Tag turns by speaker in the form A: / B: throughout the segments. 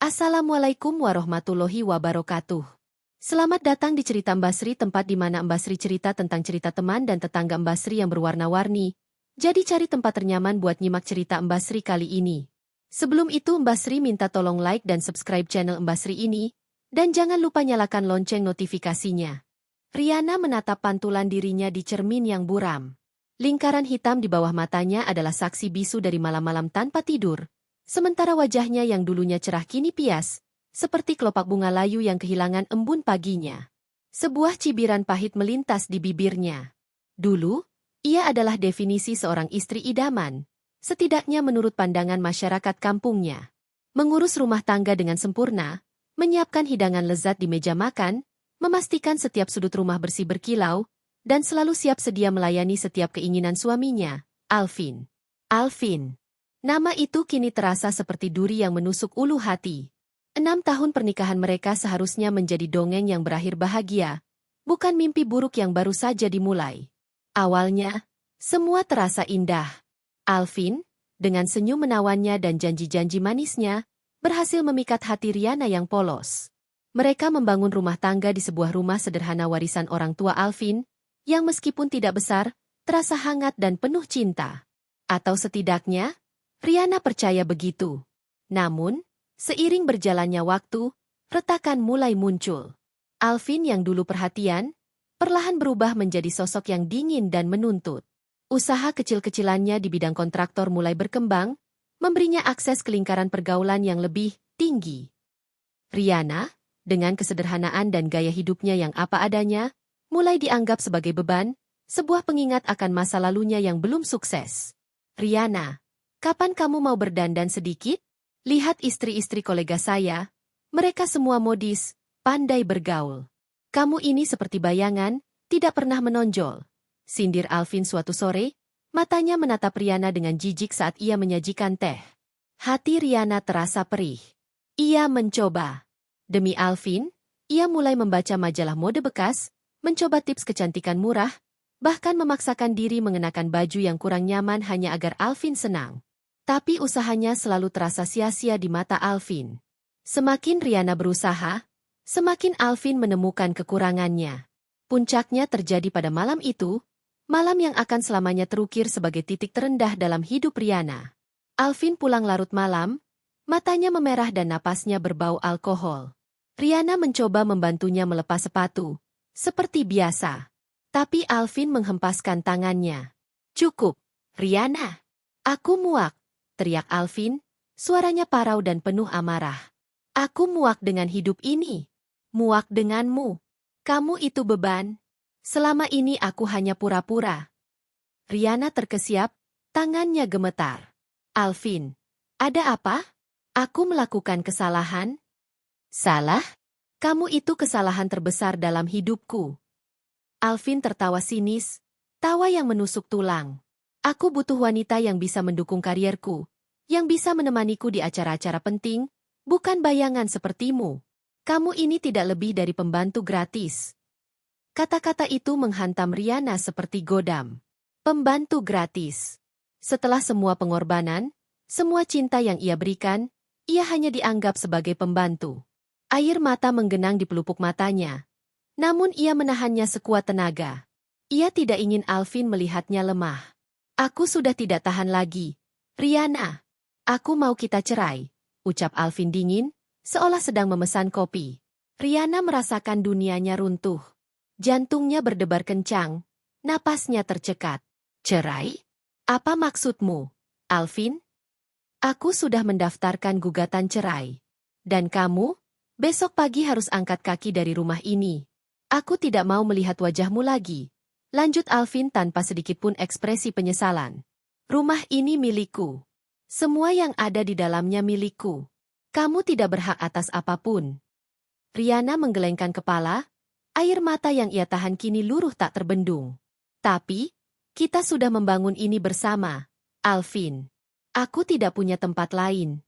A: Assalamualaikum warahmatullahi wabarakatuh. Selamat datang di cerita Mbak Sri, tempat di mana Mbak Sri cerita tentang cerita teman dan tetangga Mbak Sri yang berwarna-warni. Jadi cari tempat ternyaman buat nyimak cerita Mbak Sri kali ini. Sebelum itu Mbak Sri minta tolong like dan subscribe channel Mbak Sri ini, dan jangan lupa nyalakan lonceng notifikasinya. Riana menatap pantulan dirinya di cermin yang buram. Lingkaran hitam di bawah matanya adalah saksi bisu dari malam-malam tanpa tidur. Sementara wajahnya yang dulunya cerah kini pias, seperti kelopak bunga layu yang kehilangan embun paginya. Sebuah cibiran pahit melintas di bibirnya. Dulu, ia adalah definisi seorang istri idaman, setidaknya menurut pandangan masyarakat kampungnya. Mengurus rumah tangga dengan sempurna, menyiapkan hidangan lezat di meja makan, memastikan setiap sudut rumah bersih berkilau, dan selalu siap sedia melayani setiap keinginan suaminya, Alvin. Alvin. Nama itu kini terasa seperti duri yang menusuk ulu hati. 6 tahun pernikahan mereka seharusnya menjadi dongeng yang berakhir bahagia, bukan mimpi buruk yang baru saja dimulai. Awalnya, semua terasa indah. Alvin, dengan senyum menawannya dan janji-janji manisnya, berhasil memikat hati Riana yang polos. Mereka membangun rumah tangga di sebuah rumah sederhana warisan orang tua Alvin, yang meskipun tidak besar, terasa hangat dan penuh cinta. Atau setidaknya, Riana percaya begitu. Namun, seiring berjalannya waktu, retakan mulai muncul. Alvin yang dulu perhatian, perlahan berubah menjadi sosok yang dingin dan menuntut. Usaha kecil-kecilannya di bidang kontraktor mulai berkembang, memberinya akses ke lingkaran pergaulan yang lebih tinggi. Riana, dengan kesederhanaan dan gaya hidupnya yang apa adanya, mulai dianggap sebagai beban, sebuah pengingat akan masa lalunya yang belum sukses. Riana, kapan kamu mau berdandan sedikit? Lihat istri-istri kolega saya, mereka semua modis, pandai bergaul. Kamu ini seperti bayangan, tidak pernah menonjol. Sindir Alvin suatu sore, matanya menatap Riana dengan jijik saat ia menyajikan teh. Hati Riana terasa perih. Ia mencoba. Demi Alvin, ia mulai membaca majalah mode bekas, mencoba tips kecantikan murah, bahkan memaksakan diri mengenakan baju yang kurang nyaman hanya agar Alvin senang. Tapi usahanya selalu terasa sia-sia di mata Alvin. Semakin Riana berusaha, semakin Alvin menemukan kekurangannya. Puncaknya terjadi pada malam itu, malam yang akan selamanya terukir sebagai titik terendah dalam hidup Riana. Alvin pulang larut malam, matanya memerah dan napasnya berbau alkohol. Riana mencoba membantunya melepas sepatu, seperti biasa. Tapi Alvin menghempaskan tangannya. Cukup, Riana. Aku muak. Teriak Alvin, suaranya parau dan penuh amarah. Aku muak dengan hidup ini. Muak denganmu. Kamu itu beban. Selama ini aku hanya pura-pura. Riana terkesiap, tangannya gemetar. Alvin, ada apa? Aku melakukan kesalahan? Salah? Kamu itu kesalahan terbesar dalam hidupku. Alvin tertawa sinis, tawa yang menusuk tulang. Aku butuh wanita yang bisa mendukung karierku, yang bisa menemaniku di acara-acara penting, bukan bayangan sepertimu. Kamu ini tidak lebih dari pembantu gratis. Kata-kata itu menghantam Riana seperti godam. Pembantu gratis. Setelah semua pengorbanan, semua cinta yang ia berikan, ia hanya dianggap sebagai pembantu. Air mata menggenang di pelupuk matanya. Namun ia menahannya sekuat tenaga. Ia tidak ingin Alvin melihatnya lemah. Aku sudah tidak tahan lagi. Riana, aku mau kita cerai, ucap Alvin dingin, seolah sedang memesan kopi. Riana merasakan dunianya runtuh. Jantungnya berdebar kencang, napasnya tercekat. Cerai? Apa maksudmu, Alvin? Aku sudah mendaftarkan gugatan cerai. Dan kamu, besok pagi harus angkat kaki dari rumah ini. Aku tidak mau melihat wajahmu lagi. Lanjut Alvin tanpa sedikitpun ekspresi penyesalan. Rumah ini milikku. Semua yang ada di dalamnya milikku. Kamu tidak berhak atas apapun. Riana menggelengkan kepala, air mata yang ia tahan kini luruh tak terbendung. Tapi, kita sudah membangun ini bersama, Alvin. Aku tidak punya tempat lain.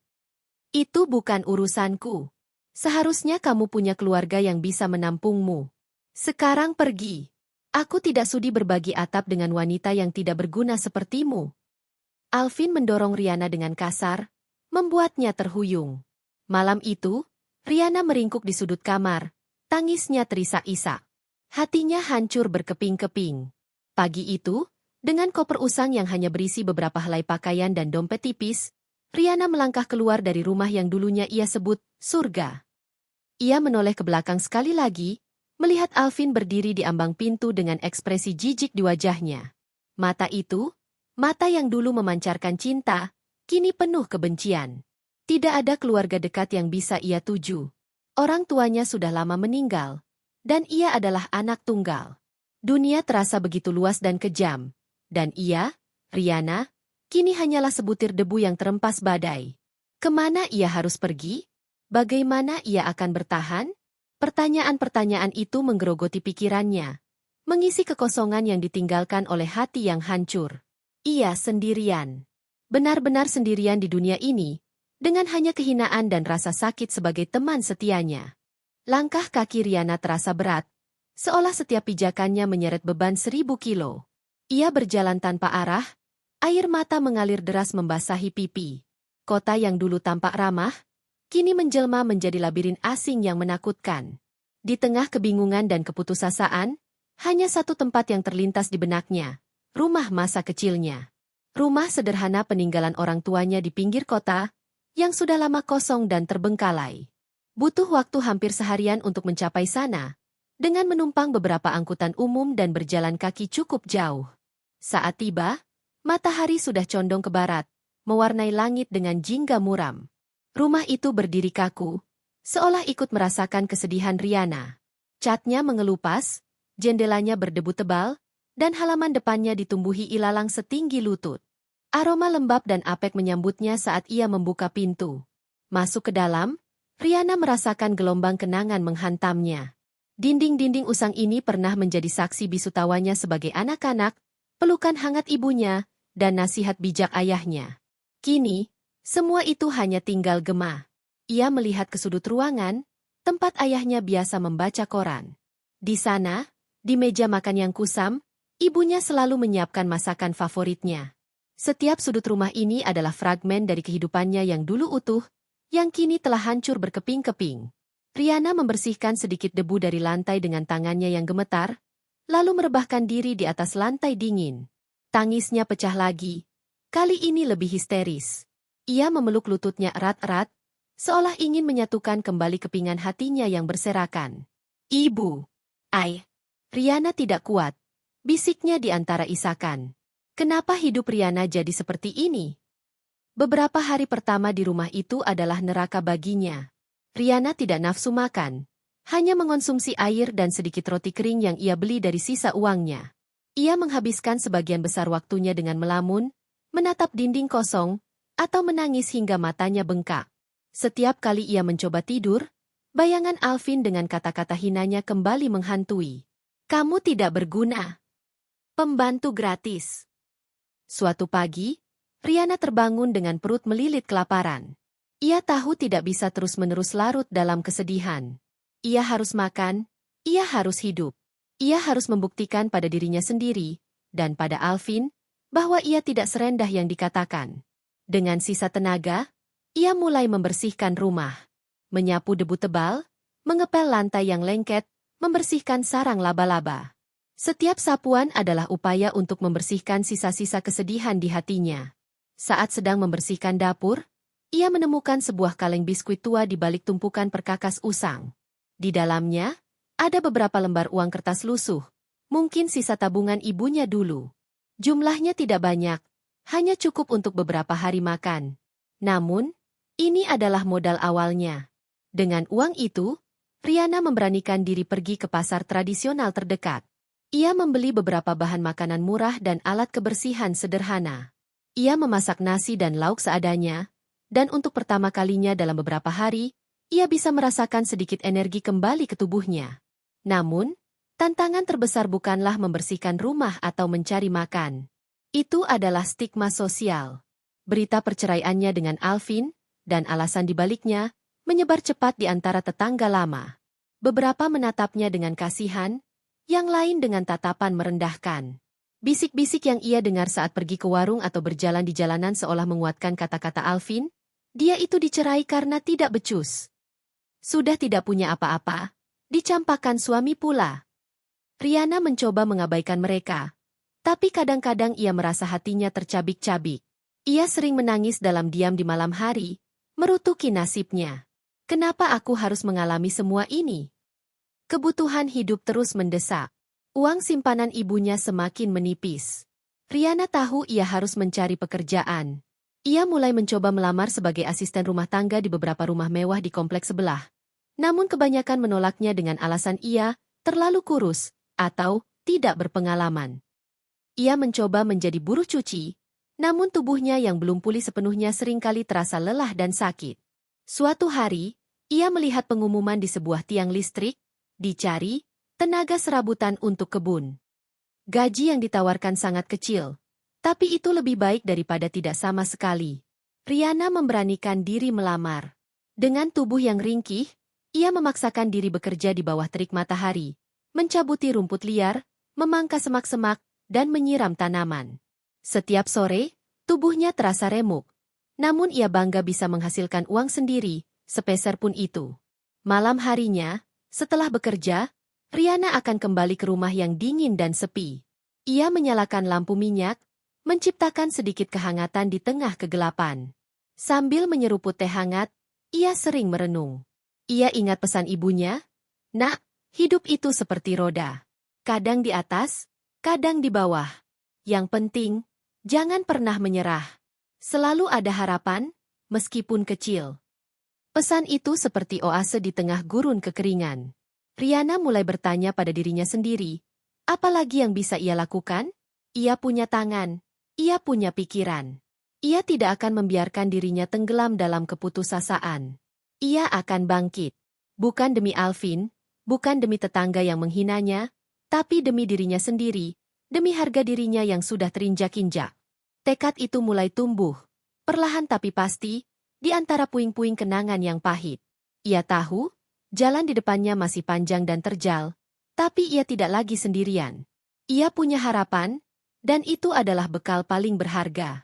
A: Itu bukan urusanku. Seharusnya kamu punya keluarga yang bisa menampungmu. Sekarang pergi. Aku tidak sudi berbagi atap dengan wanita yang tidak berguna sepertimu. Alvin mendorong Riana dengan kasar, membuatnya terhuyung. Malam itu, Riana meringkuk di sudut kamar, tangisnya terisak-isak. Hatinya hancur berkeping-keping. Pagi itu, dengan koper usang yang hanya berisi beberapa helai pakaian dan dompet tipis, Riana melangkah keluar dari rumah yang dulunya ia sebut surga. Ia menoleh ke belakang sekali lagi, melihat Alvin berdiri di ambang pintu dengan ekspresi jijik di wajahnya. Mata itu, mata yang dulu memancarkan cinta, kini penuh kebencian. Tidak ada keluarga dekat yang bisa ia tuju. Orang tuanya sudah lama meninggal, dan ia adalah anak tunggal. Dunia terasa begitu luas dan kejam, dan ia, Riana, kini hanyalah sebutir debu yang terempas badai. Kemana ia harus pergi? Bagaimana ia akan bertahan? Pertanyaan-pertanyaan itu menggerogoti pikirannya, mengisi kekosongan yang ditinggalkan oleh hati yang hancur. Ia sendirian. Benar-benar sendirian di dunia ini, dengan hanya kehinaan dan rasa sakit sebagai teman setianya. Langkah kaki Riana terasa berat, seolah setiap pijakannya menyeret beban 1000 kilo. Ia berjalan tanpa arah, air mata mengalir deras membasahi pipi. Kota yang dulu tampak ramah, kini menjelma menjadi labirin asing yang menakutkan. Di tengah kebingungan dan keputusasaan, hanya satu tempat yang terlintas di benaknya, rumah masa kecilnya. Rumah sederhana peninggalan orang tuanya di pinggir kota, yang sudah lama kosong dan terbengkalai. Butuh waktu hampir seharian untuk mencapai sana, dengan menumpang beberapa angkutan umum dan berjalan kaki cukup jauh. Saat tiba, matahari sudah condong ke barat, mewarnai langit dengan jingga muram. Rumah itu berdiri kaku, seolah ikut merasakan kesedihan Riana. Catnya mengelupas, jendelanya berdebu tebal, dan halaman depannya ditumbuhi ilalang setinggi lutut. Aroma lembab dan apek menyambutnya saat ia membuka pintu. Masuk ke dalam, Riana merasakan gelombang kenangan menghantamnya. Dinding-dinding usang ini pernah menjadi saksi bisu tawanya sebagai anak-anak, pelukan hangat ibunya, dan nasihat bijak ayahnya. Kini, semua itu hanya tinggal gema. Ia melihat ke sudut ruangan, tempat ayahnya biasa membaca koran. Di sana, di meja makan yang kusam, ibunya selalu menyiapkan masakan favoritnya. Setiap sudut rumah ini adalah fragmen dari kehidupannya yang dulu utuh, yang kini telah hancur berkeping-keping. Riana membersihkan sedikit debu dari lantai dengan tangannya yang gemetar, lalu merebahkan diri di atas lantai dingin. Tangisnya pecah lagi, kali ini lebih histeris. Ia memeluk lututnya erat-erat, seolah ingin menyatukan kembali kepingan hatinya yang berserakan. Ibu! Ai! Riana tidak kuat, bisiknya di antara isakan. Kenapa hidup Riana jadi seperti ini? Beberapa hari pertama di rumah itu adalah neraka baginya. Riana tidak nafsu makan, hanya mengonsumsi air dan sedikit roti kering yang ia beli dari sisa uangnya. Ia menghabiskan sebagian besar waktunya dengan melamun, menatap dinding kosong, atau menangis hingga matanya bengkak. Setiap kali ia mencoba tidur, bayangan Alvin dengan kata-kata hinanya kembali menghantui. Kamu tidak berguna. Pembantu gratis. Suatu pagi, Riana terbangun dengan perut melilit kelaparan. Ia tahu tidak bisa terus-menerus larut dalam kesedihan. Ia harus makan, ia harus hidup. Ia harus membuktikan pada dirinya sendiri, dan pada Alvin, bahwa ia tidak serendah yang dikatakan. Dengan sisa tenaga, ia mulai membersihkan rumah. Menyapu debu tebal, mengepel lantai yang lengket, membersihkan sarang laba-laba. Setiap sapuan adalah upaya untuk membersihkan sisa-sisa kesedihan di hatinya. Saat sedang membersihkan dapur, ia menemukan sebuah kaleng biskuit tua di balik tumpukan perkakas usang. Di dalamnya, ada beberapa lembar uang kertas lusuh, mungkin sisa tabungan ibunya dulu. Jumlahnya tidak banyak, hanya cukup untuk beberapa hari makan. Namun, ini adalah modal awalnya. Dengan uang itu, Riana memberanikan diri pergi ke pasar tradisional terdekat. Ia membeli beberapa bahan makanan murah dan alat kebersihan sederhana. Ia memasak nasi dan lauk seadanya, dan untuk pertama kalinya dalam beberapa hari, ia bisa merasakan sedikit energi kembali ke tubuhnya. Namun, tantangan terbesar bukanlah membersihkan rumah atau mencari makan. Itu adalah stigma sosial. Berita perceraiannya dengan Alvin, dan alasan dibaliknya, menyebar cepat di antara tetangga lama. Beberapa menatapnya dengan kasihan, yang lain dengan tatapan merendahkan. Bisik-bisik yang ia dengar saat pergi ke warung atau berjalan di jalanan seolah menguatkan kata-kata Alvin, Dia itu dicerai karena tidak becus. Sudah tidak punya apa-apa, dicampakkan suami pula. Riana mencoba mengabaikan mereka, tapi kadang-kadang ia merasa hatinya tercabik-cabik. Ia sering menangis dalam diam di malam hari, merutuki nasibnya. Kenapa aku harus mengalami semua ini? Kebutuhan hidup terus mendesak. Uang simpanan ibunya semakin menipis. Riana tahu ia harus mencari pekerjaan. Ia mulai mencoba melamar sebagai asisten rumah tangga di beberapa rumah mewah di kompleks sebelah. Namun kebanyakan menolaknya dengan alasan ia terlalu kurus atau tidak berpengalaman. Ia mencoba menjadi buruh cuci, namun tubuhnya yang belum pulih sepenuhnya seringkali terasa lelah dan sakit. Suatu hari, ia melihat pengumuman di sebuah tiang listrik, dicari, tenaga serabutan untuk kebun. Gaji yang ditawarkan sangat kecil, tapi itu lebih baik daripada tidak sama sekali. Riana memberanikan diri melamar. Dengan tubuh yang ringkih, ia memaksakan diri bekerja di bawah terik matahari, mencabuti rumput liar, memangkas semak-semak, dan menyiram tanaman. Setiap sore, tubuhnya terasa remuk. Namun ia bangga bisa menghasilkan uang sendiri, sepeser pun itu. Malam harinya, setelah bekerja, Riana akan kembali ke rumah yang dingin dan sepi. Ia menyalakan lampu minyak, menciptakan sedikit kehangatan di tengah kegelapan. Sambil menyeruput teh hangat, ia sering merenung. Ia ingat pesan ibunya, "Nak, hidup itu seperti roda. Kadang di atas, kadang di bawah. Yang penting, jangan pernah menyerah. Selalu ada harapan, meskipun kecil." Pesan itu seperti oase di tengah gurun kekeringan. Riana mulai bertanya pada dirinya sendiri, apalagi yang bisa ia lakukan? Ia punya tangan, ia punya pikiran. Ia tidak akan membiarkan dirinya tenggelam dalam keputusasaan. Ia akan bangkit. Bukan demi Alvin, bukan demi tetangga yang menghinanya, tapi demi dirinya sendiri, demi harga dirinya yang sudah terinjak-injak. Tekad itu mulai tumbuh, perlahan tapi pasti, di antara puing-puing kenangan yang pahit. Ia tahu, jalan di depannya masih panjang dan terjal, tapi ia tidak lagi sendirian. Ia punya harapan, dan itu adalah bekal paling berharga.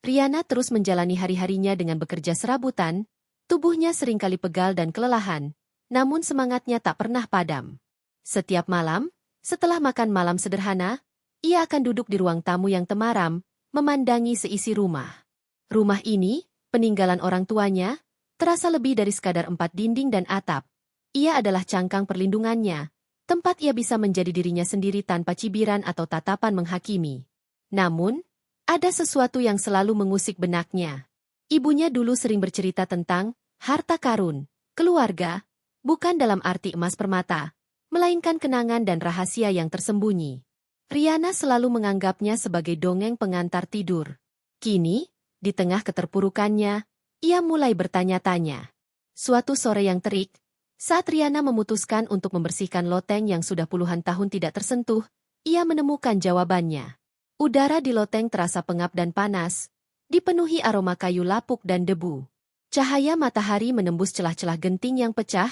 A: Riana terus menjalani hari-harinya dengan bekerja serabutan, tubuhnya seringkali pegal dan kelelahan, namun semangatnya tak pernah padam. Setiap malam, setelah makan malam sederhana, ia akan duduk di ruang tamu yang temaram, memandangi seisi rumah. Rumah ini, peninggalan orang tuanya, terasa lebih dari sekadar 4 dinding dan atap. Ia adalah cangkang perlindungannya, tempat ia bisa menjadi dirinya sendiri tanpa cibiran atau tatapan menghakimi. Namun, ada sesuatu yang selalu mengusik benaknya. Ibunya dulu sering bercerita tentang harta karun, keluarga, bukan dalam arti emas permata, melainkan kenangan dan rahasia yang tersembunyi. Riana selalu menganggapnya sebagai dongeng pengantar tidur. Kini, di tengah keterpurukannya, ia mulai bertanya-tanya. Suatu sore yang terik, saat Riana memutuskan untuk membersihkan loteng yang sudah puluhan tahun tidak tersentuh, ia menemukan jawabannya. Udara di loteng terasa pengap dan panas, dipenuhi aroma kayu lapuk dan debu. Cahaya matahari menembus celah-celah genting yang pecah,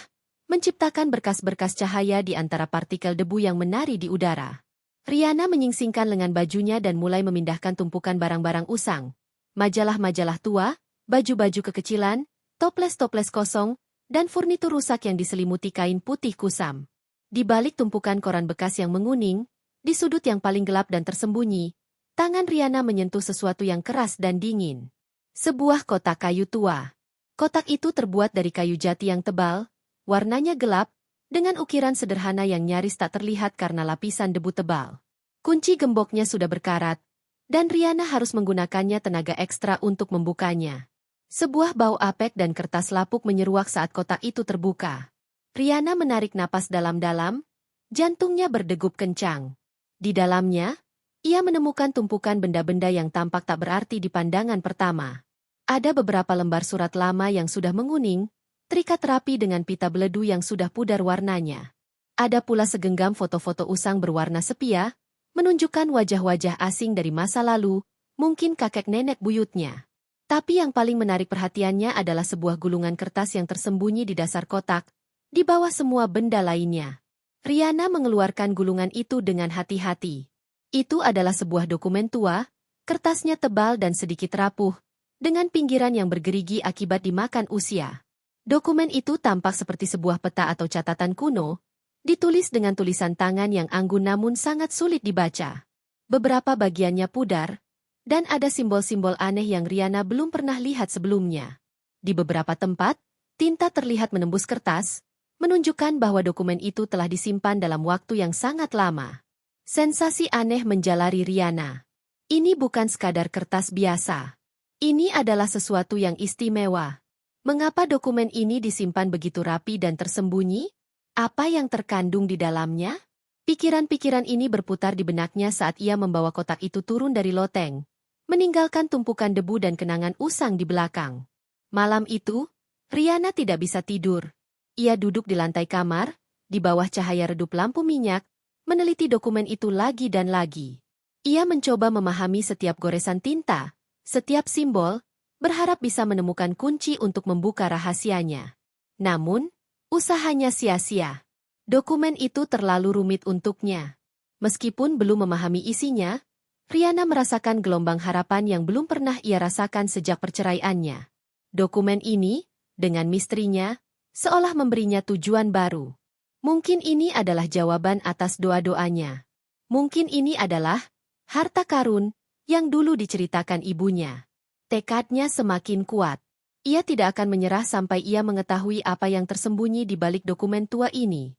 A: menciptakan berkas-berkas cahaya di antara partikel debu yang menari di udara. Riana menyingsingkan lengan bajunya dan mulai memindahkan tumpukan barang-barang usang. Majalah-majalah tua, baju-baju kekecilan, toples-toples kosong, dan furnitur rusak yang diselimuti kain putih kusam. Di balik tumpukan koran bekas yang menguning, di sudut yang paling gelap dan tersembunyi, tangan Riana menyentuh sesuatu yang keras dan dingin. Sebuah kotak kayu tua. Kotak itu terbuat dari kayu jati yang tebal, warnanya gelap, dengan ukiran sederhana yang nyaris tak terlihat karena lapisan debu tebal. Kunci gemboknya sudah berkarat, dan Riana harus menggunakannya tenaga ekstra untuk membukanya. Sebuah bau apek dan kertas lapuk menyeruak saat kotak itu terbuka. Riana menarik napas dalam-dalam, jantungnya berdegup kencang. Di dalamnya, ia menemukan tumpukan benda-benda yang tampak tak berarti di pandangan pertama. Ada beberapa lembar surat lama yang sudah menguning, terikat rapi dengan pita beledu yang sudah pudar warnanya. Ada pula segenggam foto-foto usang berwarna sepia, menunjukkan wajah-wajah asing dari masa lalu, mungkin kakek nenek buyutnya. Tapi yang paling menarik perhatiannya adalah sebuah gulungan kertas yang tersembunyi di dasar kotak, di bawah semua benda lainnya. Riana mengeluarkan gulungan itu dengan hati-hati. Itu adalah sebuah dokumen tua, kertasnya tebal dan sedikit rapuh, dengan pinggiran yang bergerigi akibat dimakan usia. Dokumen itu tampak seperti sebuah peta atau catatan kuno, ditulis dengan tulisan tangan yang anggun namun sangat sulit dibaca. Beberapa bagiannya pudar, dan ada simbol-simbol aneh yang Riana belum pernah lihat sebelumnya. Di beberapa tempat, tinta terlihat menembus kertas, menunjukkan bahwa dokumen itu telah disimpan dalam waktu yang sangat lama. Sensasi aneh menjalari Riana. Ini bukan sekadar kertas biasa. Ini adalah sesuatu yang istimewa. Mengapa dokumen ini disimpan begitu rapi dan tersembunyi? Apa yang terkandung di dalamnya? Pikiran-pikiran ini berputar di benaknya saat ia membawa kotak itu turun dari loteng, meninggalkan tumpukan debu dan kenangan usang di belakang. Malam itu, Riana tidak bisa tidur. Ia duduk di lantai kamar, di bawah cahaya redup lampu minyak, meneliti dokumen itu lagi dan lagi. Ia mencoba memahami setiap goresan tinta, setiap simbol, berharap bisa menemukan kunci untuk membuka rahasianya. Namun, usahanya sia-sia. Dokumen itu terlalu rumit untuknya. Meskipun belum memahami isinya, Riana merasakan gelombang harapan yang belum pernah ia rasakan sejak perceraiannya. Dokumen ini, dengan misterinya, seolah memberinya tujuan baru. Mungkin ini adalah jawaban atas doa-doanya. Mungkin ini adalah harta karun yang dulu diceritakan ibunya. Tekadnya semakin kuat. Ia tidak akan menyerah sampai ia mengetahui apa yang tersembunyi di balik dokumen tua ini.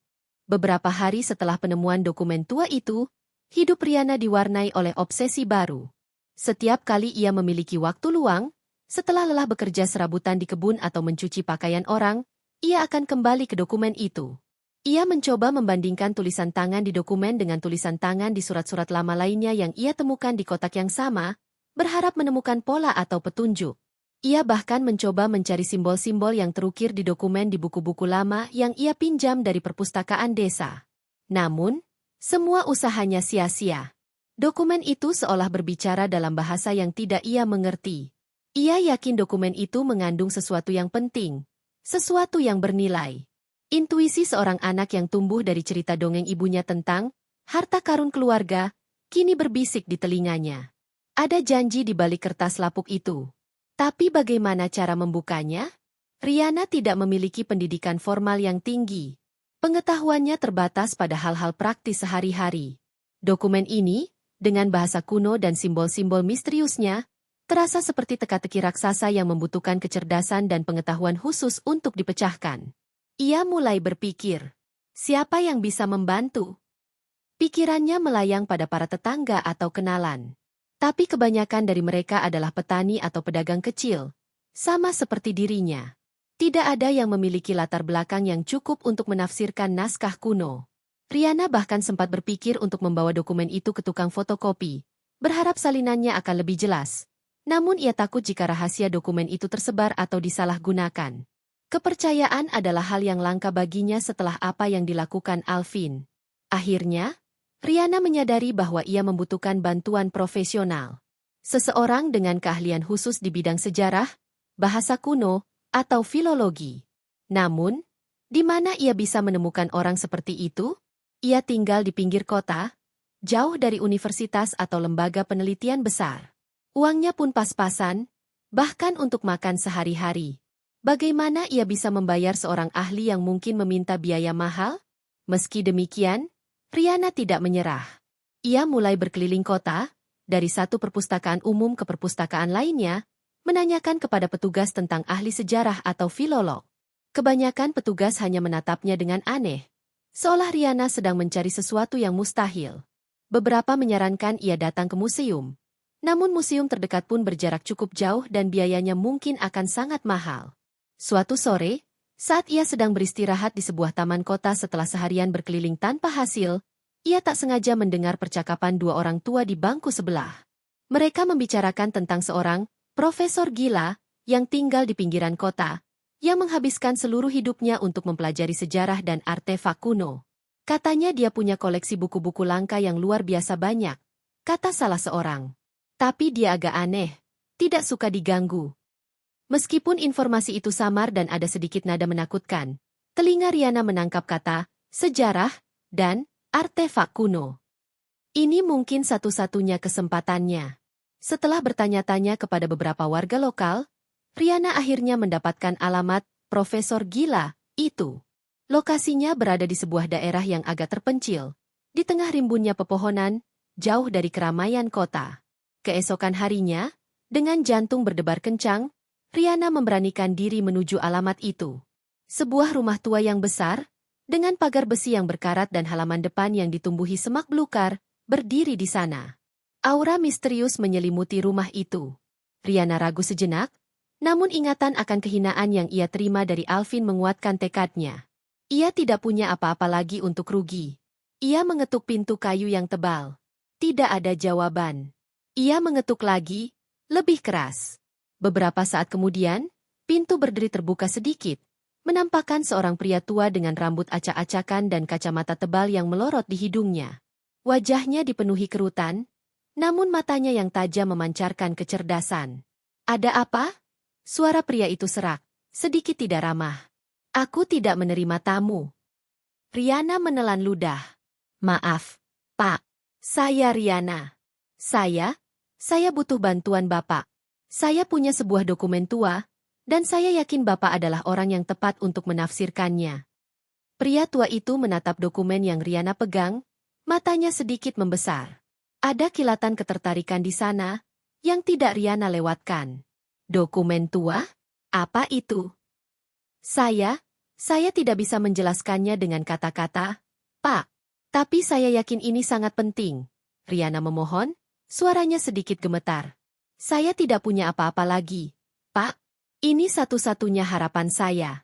A: Beberapa hari setelah penemuan dokumen tua itu, hidup Riana diwarnai oleh obsesi baru. Setiap kali ia memiliki waktu luang, setelah lelah bekerja serabutan di kebun atau mencuci pakaian orang, ia akan kembali ke dokumen itu. Ia mencoba membandingkan tulisan tangan di dokumen dengan tulisan tangan di surat-surat lama lainnya yang ia temukan di kotak yang sama, berharap menemukan pola atau petunjuk. Ia bahkan mencoba mencari simbol-simbol yang terukir di dokumen di buku-buku lama yang ia pinjam dari perpustakaan desa. Namun, semua usahanya sia-sia. Dokumen itu seolah berbicara dalam bahasa yang tidak ia mengerti. Ia yakin dokumen itu mengandung sesuatu yang penting, sesuatu yang bernilai. Intuisi seorang anak yang tumbuh dari cerita dongeng ibunya tentang harta karun keluarga, kini berbisik di telinganya. Ada janji di balik kertas lapuk itu. Tapi bagaimana cara membukanya? Riana tidak memiliki pendidikan formal yang tinggi. Pengetahuannya terbatas pada hal-hal praktis sehari-hari. Dokumen ini, dengan bahasa kuno dan simbol-simbol misteriusnya, terasa seperti teka-teki raksasa yang membutuhkan kecerdasan dan pengetahuan khusus untuk dipecahkan. Ia mulai berpikir, siapa yang bisa membantu? Pikirannya melayang pada para tetangga atau kenalan. Tapi kebanyakan dari mereka adalah petani atau pedagang kecil, sama seperti dirinya. Tidak ada yang memiliki latar belakang yang cukup untuk menafsirkan naskah kuno. Riana bahkan sempat berpikir untuk membawa dokumen itu ke tukang fotokopi, berharap salinannya akan lebih jelas. Namun ia takut jika rahasia dokumen itu tersebar atau disalahgunakan. Kepercayaan adalah hal yang langka baginya setelah apa yang dilakukan Alvin. Akhirnya, Riana menyadari bahwa ia membutuhkan bantuan profesional. Seseorang dengan keahlian khusus di bidang sejarah, bahasa kuno, atau filologi. Namun, di mana ia bisa menemukan orang seperti itu? Ia tinggal di pinggir kota, jauh dari universitas atau lembaga penelitian besar. Uangnya pun pas-pasan, bahkan untuk makan sehari-hari. Bagaimana ia bisa membayar seorang ahli yang mungkin meminta biaya mahal? Meski demikian, Riana tidak menyerah. Ia mulai berkeliling kota, dari satu perpustakaan umum ke perpustakaan lainnya, menanyakan kepada petugas tentang ahli sejarah atau filolog. Kebanyakan petugas hanya menatapnya dengan aneh, seolah Riana sedang mencari sesuatu yang mustahil. Beberapa menyarankan ia datang ke museum. Namun museum terdekat pun berjarak cukup jauh dan biayanya mungkin akan sangat mahal. Suatu sore, saat ia sedang beristirahat di sebuah taman kota setelah seharian berkeliling tanpa hasil, ia tak sengaja mendengar percakapan dua orang tua di bangku sebelah. Mereka membicarakan tentang seorang profesor gila yang tinggal di pinggiran kota, yang menghabiskan seluruh hidupnya untuk mempelajari sejarah dan artefak kuno. Katanya dia punya koleksi buku-buku langka yang luar biasa banyak, kata salah seorang. Tapi dia agak aneh, tidak suka diganggu. Meskipun informasi itu samar dan ada sedikit nada menakutkan, telinga Riana menangkap kata sejarah dan artefak kuno. Ini mungkin satu-satunya kesempatannya. Setelah bertanya-tanya kepada beberapa warga lokal, Riana akhirnya mendapatkan alamat Profesor Gila itu. Lokasinya berada di sebuah daerah yang agak terpencil, di tengah rimbunnya pepohonan, jauh dari keramaian kota. Keesokan harinya, dengan jantung berdebar kencang, Riana memberanikan diri menuju alamat itu. Sebuah rumah tua yang besar, dengan pagar besi yang berkarat dan halaman depan yang ditumbuhi semak belukar, berdiri di sana. Aura misterius menyelimuti rumah itu. Riana ragu sejenak, namun ingatan akan kehinaan yang ia terima dari Alvin menguatkan tekadnya. Ia tidak punya apa-apa lagi untuk rugi. Ia mengetuk pintu kayu yang tebal. Tidak ada jawaban. Ia mengetuk lagi, lebih keras. Beberapa saat kemudian, pintu berdiri terbuka sedikit, menampakkan seorang pria tua dengan rambut acak-acakan dan kacamata tebal yang melorot di hidungnya. Wajahnya dipenuhi kerutan, namun matanya yang tajam memancarkan kecerdasan. Ada apa? Suara pria itu serak, sedikit tidak ramah. Aku tidak menerima tamu. Riana menelan ludah. Maaf, Pak. Saya Riana. Saya butuh bantuan Bapak. Saya punya sebuah dokumen tua, dan saya yakin Bapak adalah orang yang tepat untuk menafsirkannya. Pria tua itu menatap dokumen yang Riana pegang, matanya sedikit membesar. Ada kilatan ketertarikan di sana, yang tidak Riana lewatkan. Dokumen tua? Apa itu? Saya tidak bisa menjelaskannya dengan kata-kata, Pak. Tapi saya yakin ini sangat penting. Riana memohon, suaranya sedikit gemetar. Saya tidak punya apa-apa lagi, Pak. Ini satu-satunya harapan saya.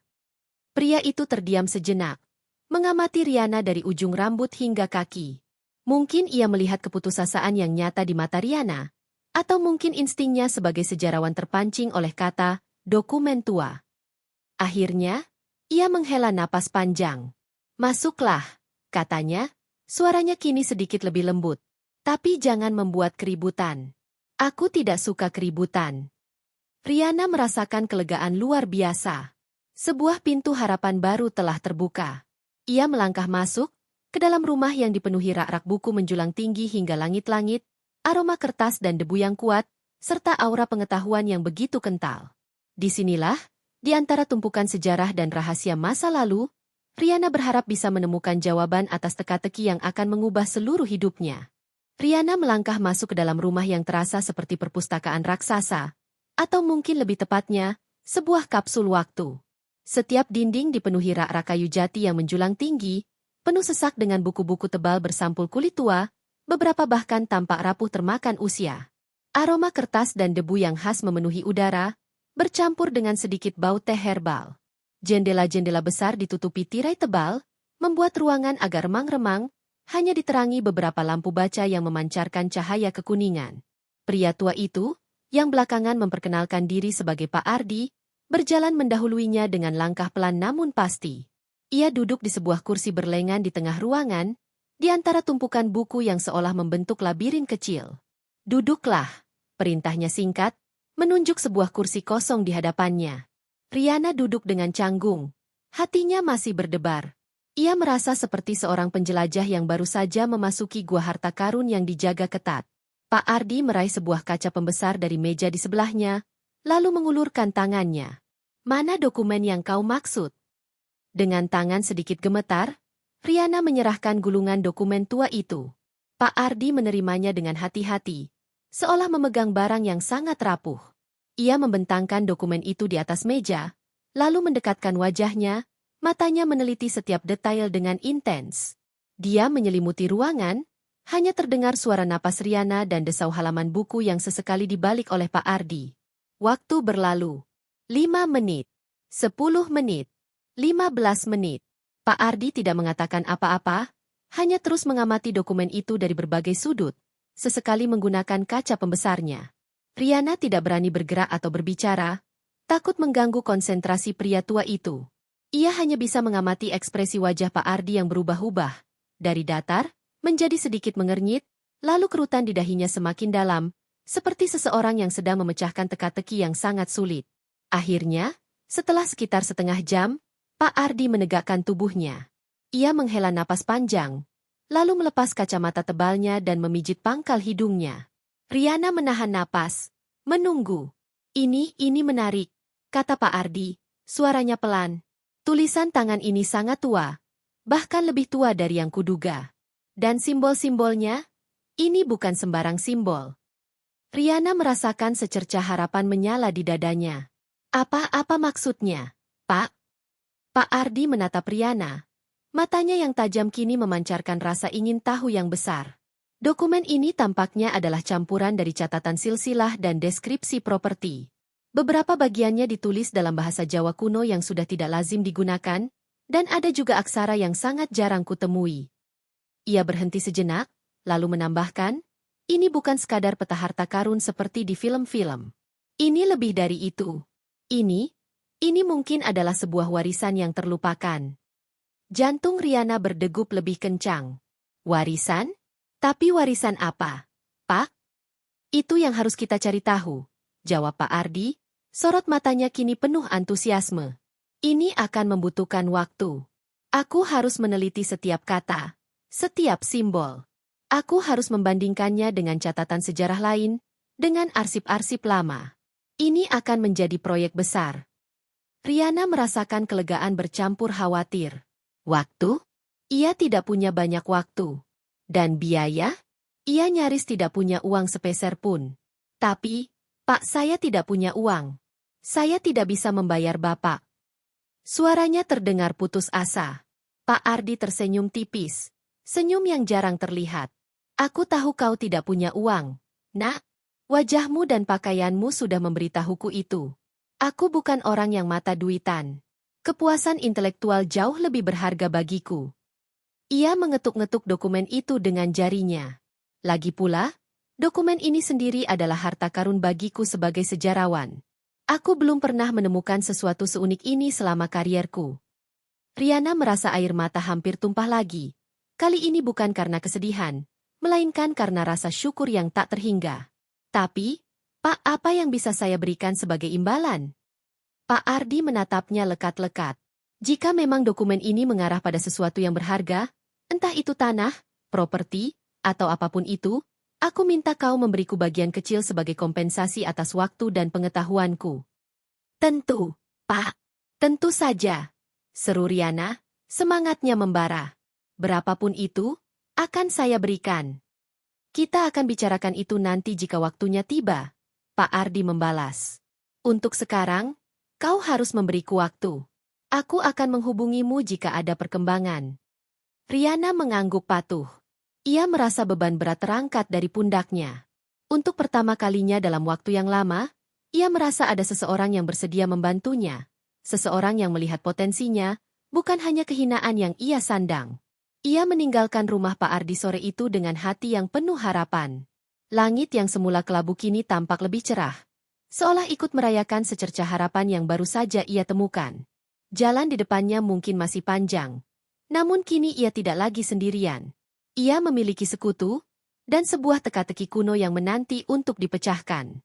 A: Pria itu terdiam sejenak, mengamati Riana dari ujung rambut hingga kaki. Mungkin ia melihat keputusasaan yang nyata di mata Riana, atau mungkin instingnya sebagai sejarawan terpancing oleh kata, dokumen tua. Akhirnya, ia menghela napas panjang. Masuklah, katanya, suaranya kini sedikit lebih lembut. Tapi jangan membuat keributan. Aku tidak suka keributan. Riana merasakan kelegaan luar biasa. Sebuah pintu harapan baru telah terbuka. Ia melangkah masuk, ke dalam rumah yang dipenuhi rak-rak buku menjulang tinggi hingga langit-langit, aroma kertas dan debu yang kuat, serta aura pengetahuan yang begitu kental. Disinilah, di antara tumpukan sejarah dan rahasia masa lalu, Riana berharap bisa menemukan jawaban atas teka-teki yang akan mengubah seluruh hidupnya. Riana melangkah masuk ke dalam rumah yang terasa seperti perpustakaan raksasa, atau mungkin lebih tepatnya, sebuah kapsul waktu. Setiap dinding dipenuhi rak-rak kayu jati yang menjulang tinggi, penuh sesak dengan buku-buku tebal bersampul kulit tua, beberapa bahkan tampak rapuh termakan usia. Aroma kertas dan debu yang khas memenuhi udara, bercampur dengan sedikit bau teh herbal. Jendela-jendela besar ditutupi tirai tebal, membuat ruangan agak remang-remang, hanya diterangi beberapa lampu baca yang memancarkan cahaya kekuningan. Pria tua itu, yang belakangan memperkenalkan diri sebagai Pak Ardi, berjalan mendahuluinya dengan langkah pelan namun pasti. Ia duduk di sebuah kursi berlengan di tengah ruangan, di antara tumpukan buku yang seolah membentuk labirin kecil. Duduklah, perintahnya singkat, menunjuk sebuah kursi kosong di hadapannya. Riana duduk dengan canggung. Hatinya masih berdebar. Ia merasa seperti seorang penjelajah yang baru saja memasuki gua harta karun yang dijaga ketat. Pak Ardi meraih sebuah kaca pembesar dari meja di sebelahnya, lalu mengulurkan tangannya. Mana dokumen yang kau maksud? Dengan tangan sedikit gemetar, Riana menyerahkan gulungan dokumen tua itu. Pak Ardi menerimanya dengan hati-hati, seolah memegang barang yang sangat rapuh. Ia membentangkan dokumen itu di atas meja, lalu mendekatkan wajahnya, matanya meneliti setiap detail dengan intens. Dia menyelimuti ruangan, hanya terdengar suara napas Riana dan desau halaman buku yang sesekali dibalik oleh Pak Ardi. Waktu berlalu. 5 menit. 10 menit. 15 menit. Pak Ardi tidak mengatakan apa-apa, hanya terus mengamati dokumen itu dari berbagai sudut, sesekali menggunakan kaca pembesarnya. Riana tidak berani bergerak atau berbicara, takut mengganggu konsentrasi pria tua itu. Ia hanya bisa mengamati ekspresi wajah Pak Ardi yang berubah-ubah, dari datar, menjadi sedikit mengernyit, lalu kerutan di dahinya semakin dalam, seperti seseorang yang sedang memecahkan teka-teki yang sangat sulit. Akhirnya, setelah sekitar setengah jam, Pak Ardi menegakkan tubuhnya. Ia menghela napas panjang, lalu melepas kacamata tebalnya dan memijit pangkal hidungnya. Riana menahan napas, menunggu. Ini menarik, kata Pak Ardi, suaranya pelan. Tulisan tangan ini sangat tua, bahkan lebih tua dari yang kuduga. Dan simbol-simbolnya, ini bukan sembarang simbol. Riana merasakan secercah harapan menyala di dadanya. Apa maksudnya, Pak? Pak Ardi menatap Riana. Matanya yang tajam kini memancarkan rasa ingin tahu yang besar. Dokumen ini tampaknya adalah campuran dari catatan silsilah dan deskripsi properti. Beberapa bagiannya ditulis dalam bahasa Jawa kuno yang sudah tidak lazim digunakan, dan ada juga aksara yang sangat jarang kutemui. Ia berhenti sejenak, lalu menambahkan, ini bukan sekadar peta harta karun seperti di film-film. Ini lebih dari itu. Ini mungkin adalah sebuah warisan yang terlupakan. Jantung Riana berdegup lebih kencang. Warisan? Tapi warisan apa, Pak? Itu yang harus kita cari tahu, jawab Pak Ardi. Sorot matanya kini penuh antusiasme. Ini akan membutuhkan waktu. Aku harus meneliti setiap kata, setiap simbol. Aku harus membandingkannya dengan catatan sejarah lain, dengan arsip-arsip lama. Ini akan menjadi proyek besar. Riana merasakan kelegaan bercampur khawatir. Waktu? Ia tidak punya banyak waktu. Dan biaya? Ia nyaris tidak punya uang sepeser pun. Tapi, Pak, saya tidak punya uang. Saya tidak bisa membayar Bapak. Suaranya terdengar putus asa. Pak Ardi tersenyum tipis. Senyum yang jarang terlihat. Aku tahu kau tidak punya uang, Nak. Wajahmu dan pakaianmu sudah memberitahuku itu. Aku bukan orang yang mata duitan. Kepuasan intelektual jauh lebih berharga bagiku. Ia mengetuk-ngetuk dokumen itu dengan jarinya. Lagi pula, dokumen ini sendiri adalah harta karun bagiku sebagai sejarawan. Aku belum pernah menemukan sesuatu seunik ini selama karierku. Riana merasa air mata hampir tumpah lagi. Kali ini bukan karena kesedihan, melainkan karena rasa syukur yang tak terhingga. Tapi, Pak, apa yang bisa saya berikan sebagai imbalan? Pak Ardi menatapnya lekat-lekat. Jika memang dokumen ini mengarah pada sesuatu yang berharga, entah itu tanah, properti, atau apapun itu, aku minta kau memberiku bagian kecil sebagai kompensasi atas waktu dan pengetahuanku. Tentu, Pak. Tentu saja, seru Riana, semangatnya membara. Berapapun itu, akan saya berikan. Kita akan bicarakan itu nanti jika waktunya tiba, Pak Ardi membalas. Untuk sekarang, kau harus memberiku waktu. Aku akan menghubungimu jika ada perkembangan. Riana mengangguk patuh. Ia merasa beban berat terangkat dari pundaknya. Untuk pertama kalinya dalam waktu yang lama, ia merasa ada seseorang yang bersedia membantunya. Seseorang yang melihat potensinya, bukan hanya kehinaan yang ia sandang. Ia meninggalkan rumah Pak Ardi sore itu dengan hati yang penuh harapan. Langit yang semula kelabu kini tampak lebih cerah. Seolah ikut merayakan secercah harapan yang baru saja ia temukan. Jalan di depannya mungkin masih panjang. Namun kini ia tidak lagi sendirian. Ia memiliki sekutu, dan sebuah teka-teki kuno yang menanti untuk dipecahkan.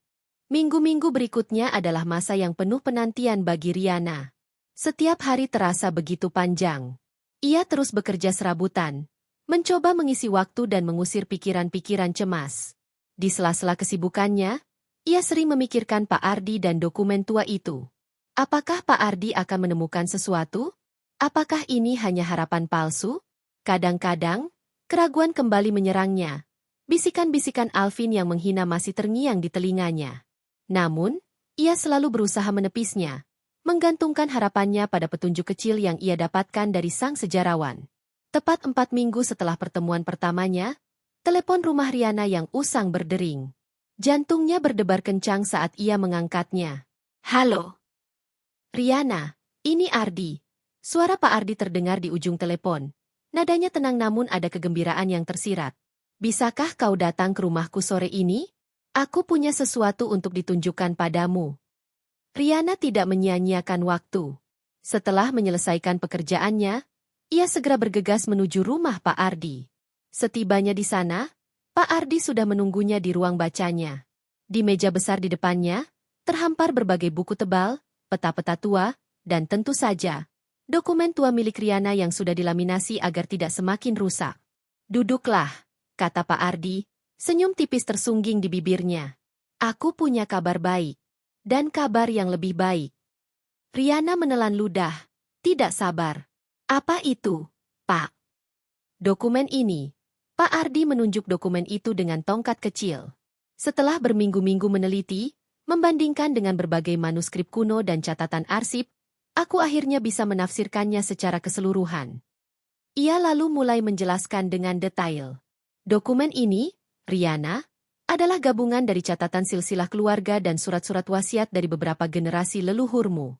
A: Minggu-minggu berikutnya adalah masa yang penuh penantian bagi Riana. Setiap hari terasa begitu panjang. Ia terus bekerja serabutan, mencoba mengisi waktu dan mengusir pikiran-pikiran cemas. Di sela-sela kesibukannya, ia sering memikirkan Pak Ardi dan dokumen tua itu. Apakah Pak Ardi akan menemukan sesuatu? Apakah ini hanya harapan palsu? Kadang-kadang, keraguan kembali menyerangnya. Bisikan-bisikan Alvin yang menghina masih terngiang di telinganya. Namun, ia selalu berusaha menepisnya, menggantungkan harapannya pada petunjuk kecil yang ia dapatkan dari sang sejarawan. Tepat 4 minggu setelah pertemuan pertamanya, telepon rumah Riana yang usang berdering. Jantungnya berdebar kencang saat ia mengangkatnya. Halo. Riana, ini Ardi. Suara Pak Ardi terdengar di ujung telepon. Nadanya tenang namun ada kegembiraan yang tersirat. Bisakah kau datang ke rumahku sore ini? Aku punya sesuatu untuk ditunjukkan padamu. Riana tidak menyia-nyiakan waktu. Setelah menyelesaikan pekerjaannya, ia segera bergegas menuju rumah Pak Ardi. Setibanya di sana, Pak Ardi sudah menunggunya di ruang bacanya. Di meja besar di depannya, terhampar berbagai buku tebal, peta-peta tua, dan tentu saja, dokumen tua milik Riana yang sudah dilaminasi agar tidak semakin rusak. Duduklah, kata Pak Ardi, Senyum tipis tersungging di bibirnya. Aku punya kabar baik. Dan kabar yang lebih baik. Riana menelan ludah. Tidak sabar. Apa itu, Pak? Dokumen ini. Pak Ardi menunjuk dokumen itu dengan tongkat kecil. Setelah berminggu-minggu meneliti, membandingkan dengan berbagai manuskrip kuno dan catatan arsip, aku akhirnya bisa menafsirkannya secara keseluruhan. Ia lalu mulai menjelaskan dengan detail. Dokumen ini, Riana, adalah gabungan dari catatan silsilah keluarga dan surat-surat wasiat dari beberapa generasi leluhurmu.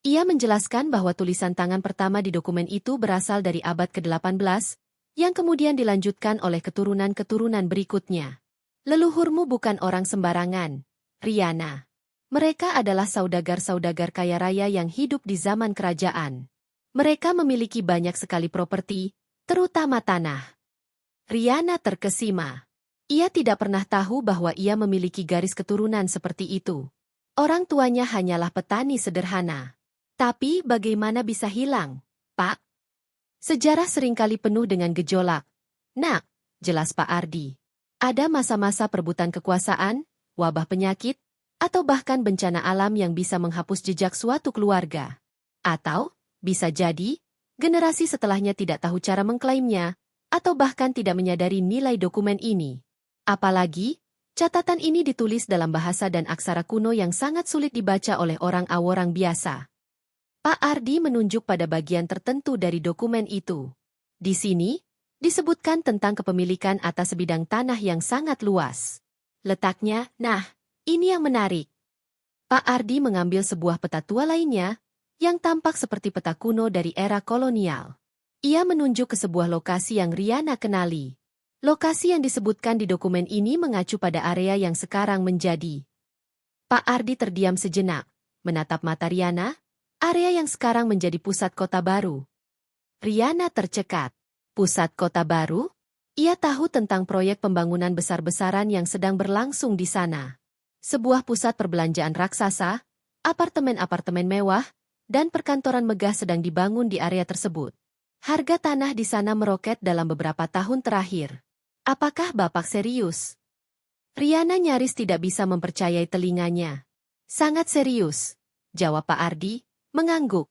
A: Ia menjelaskan bahwa tulisan tangan pertama di dokumen itu berasal dari abad ke-18, yang kemudian dilanjutkan oleh keturunan-keturunan berikutnya. Leluhurmu bukan orang sembarangan, Riana. Mereka adalah saudagar-saudagar kaya raya yang hidup di zaman kerajaan. Mereka memiliki banyak sekali properti, terutama tanah. Riana terkesima. Ia tidak pernah tahu bahwa ia memiliki garis keturunan seperti itu. Orang tuanya hanyalah petani sederhana. Tapi bagaimana bisa hilang, Pak? Sejarah seringkali penuh dengan gejolak. Nak, jelas Pak Ardi. Ada masa-masa perebutan kekuasaan, wabah penyakit, atau bahkan bencana alam yang bisa menghapus jejak suatu keluarga. Atau, bisa jadi, generasi setelahnya tidak tahu cara mengklaimnya, atau bahkan tidak menyadari nilai dokumen ini. Apalagi, catatan ini ditulis dalam bahasa dan aksara kuno yang sangat sulit dibaca oleh orang biasa. Pak Ardi menunjuk pada bagian tertentu dari dokumen itu. Di sini, disebutkan tentang kepemilikan atas sebidang tanah yang sangat luas. Letaknya, nah, ini yang menarik. Pak Ardi mengambil sebuah peta tua lainnya, yang tampak seperti peta kuno dari era kolonial. Ia menunjuk ke sebuah lokasi yang Riana kenali. Lokasi yang disebutkan di dokumen ini mengacu pada area yang sekarang menjadi. Pak Ardi terdiam sejenak, menatap mata Riana, area yang sekarang menjadi pusat kota baru. Riana tercekat. Pusat kota baru? Ia tahu tentang proyek pembangunan besar-besaran yang sedang berlangsung di sana. Sebuah pusat perbelanjaan raksasa, apartemen-apartemen mewah, dan perkantoran megah sedang dibangun di area tersebut. Harga tanah di sana meroket dalam beberapa tahun terakhir. Apakah Bapak serius? Riana nyaris tidak bisa mempercayai telinganya. Sangat serius, jawab Pak Ardi, mengangguk.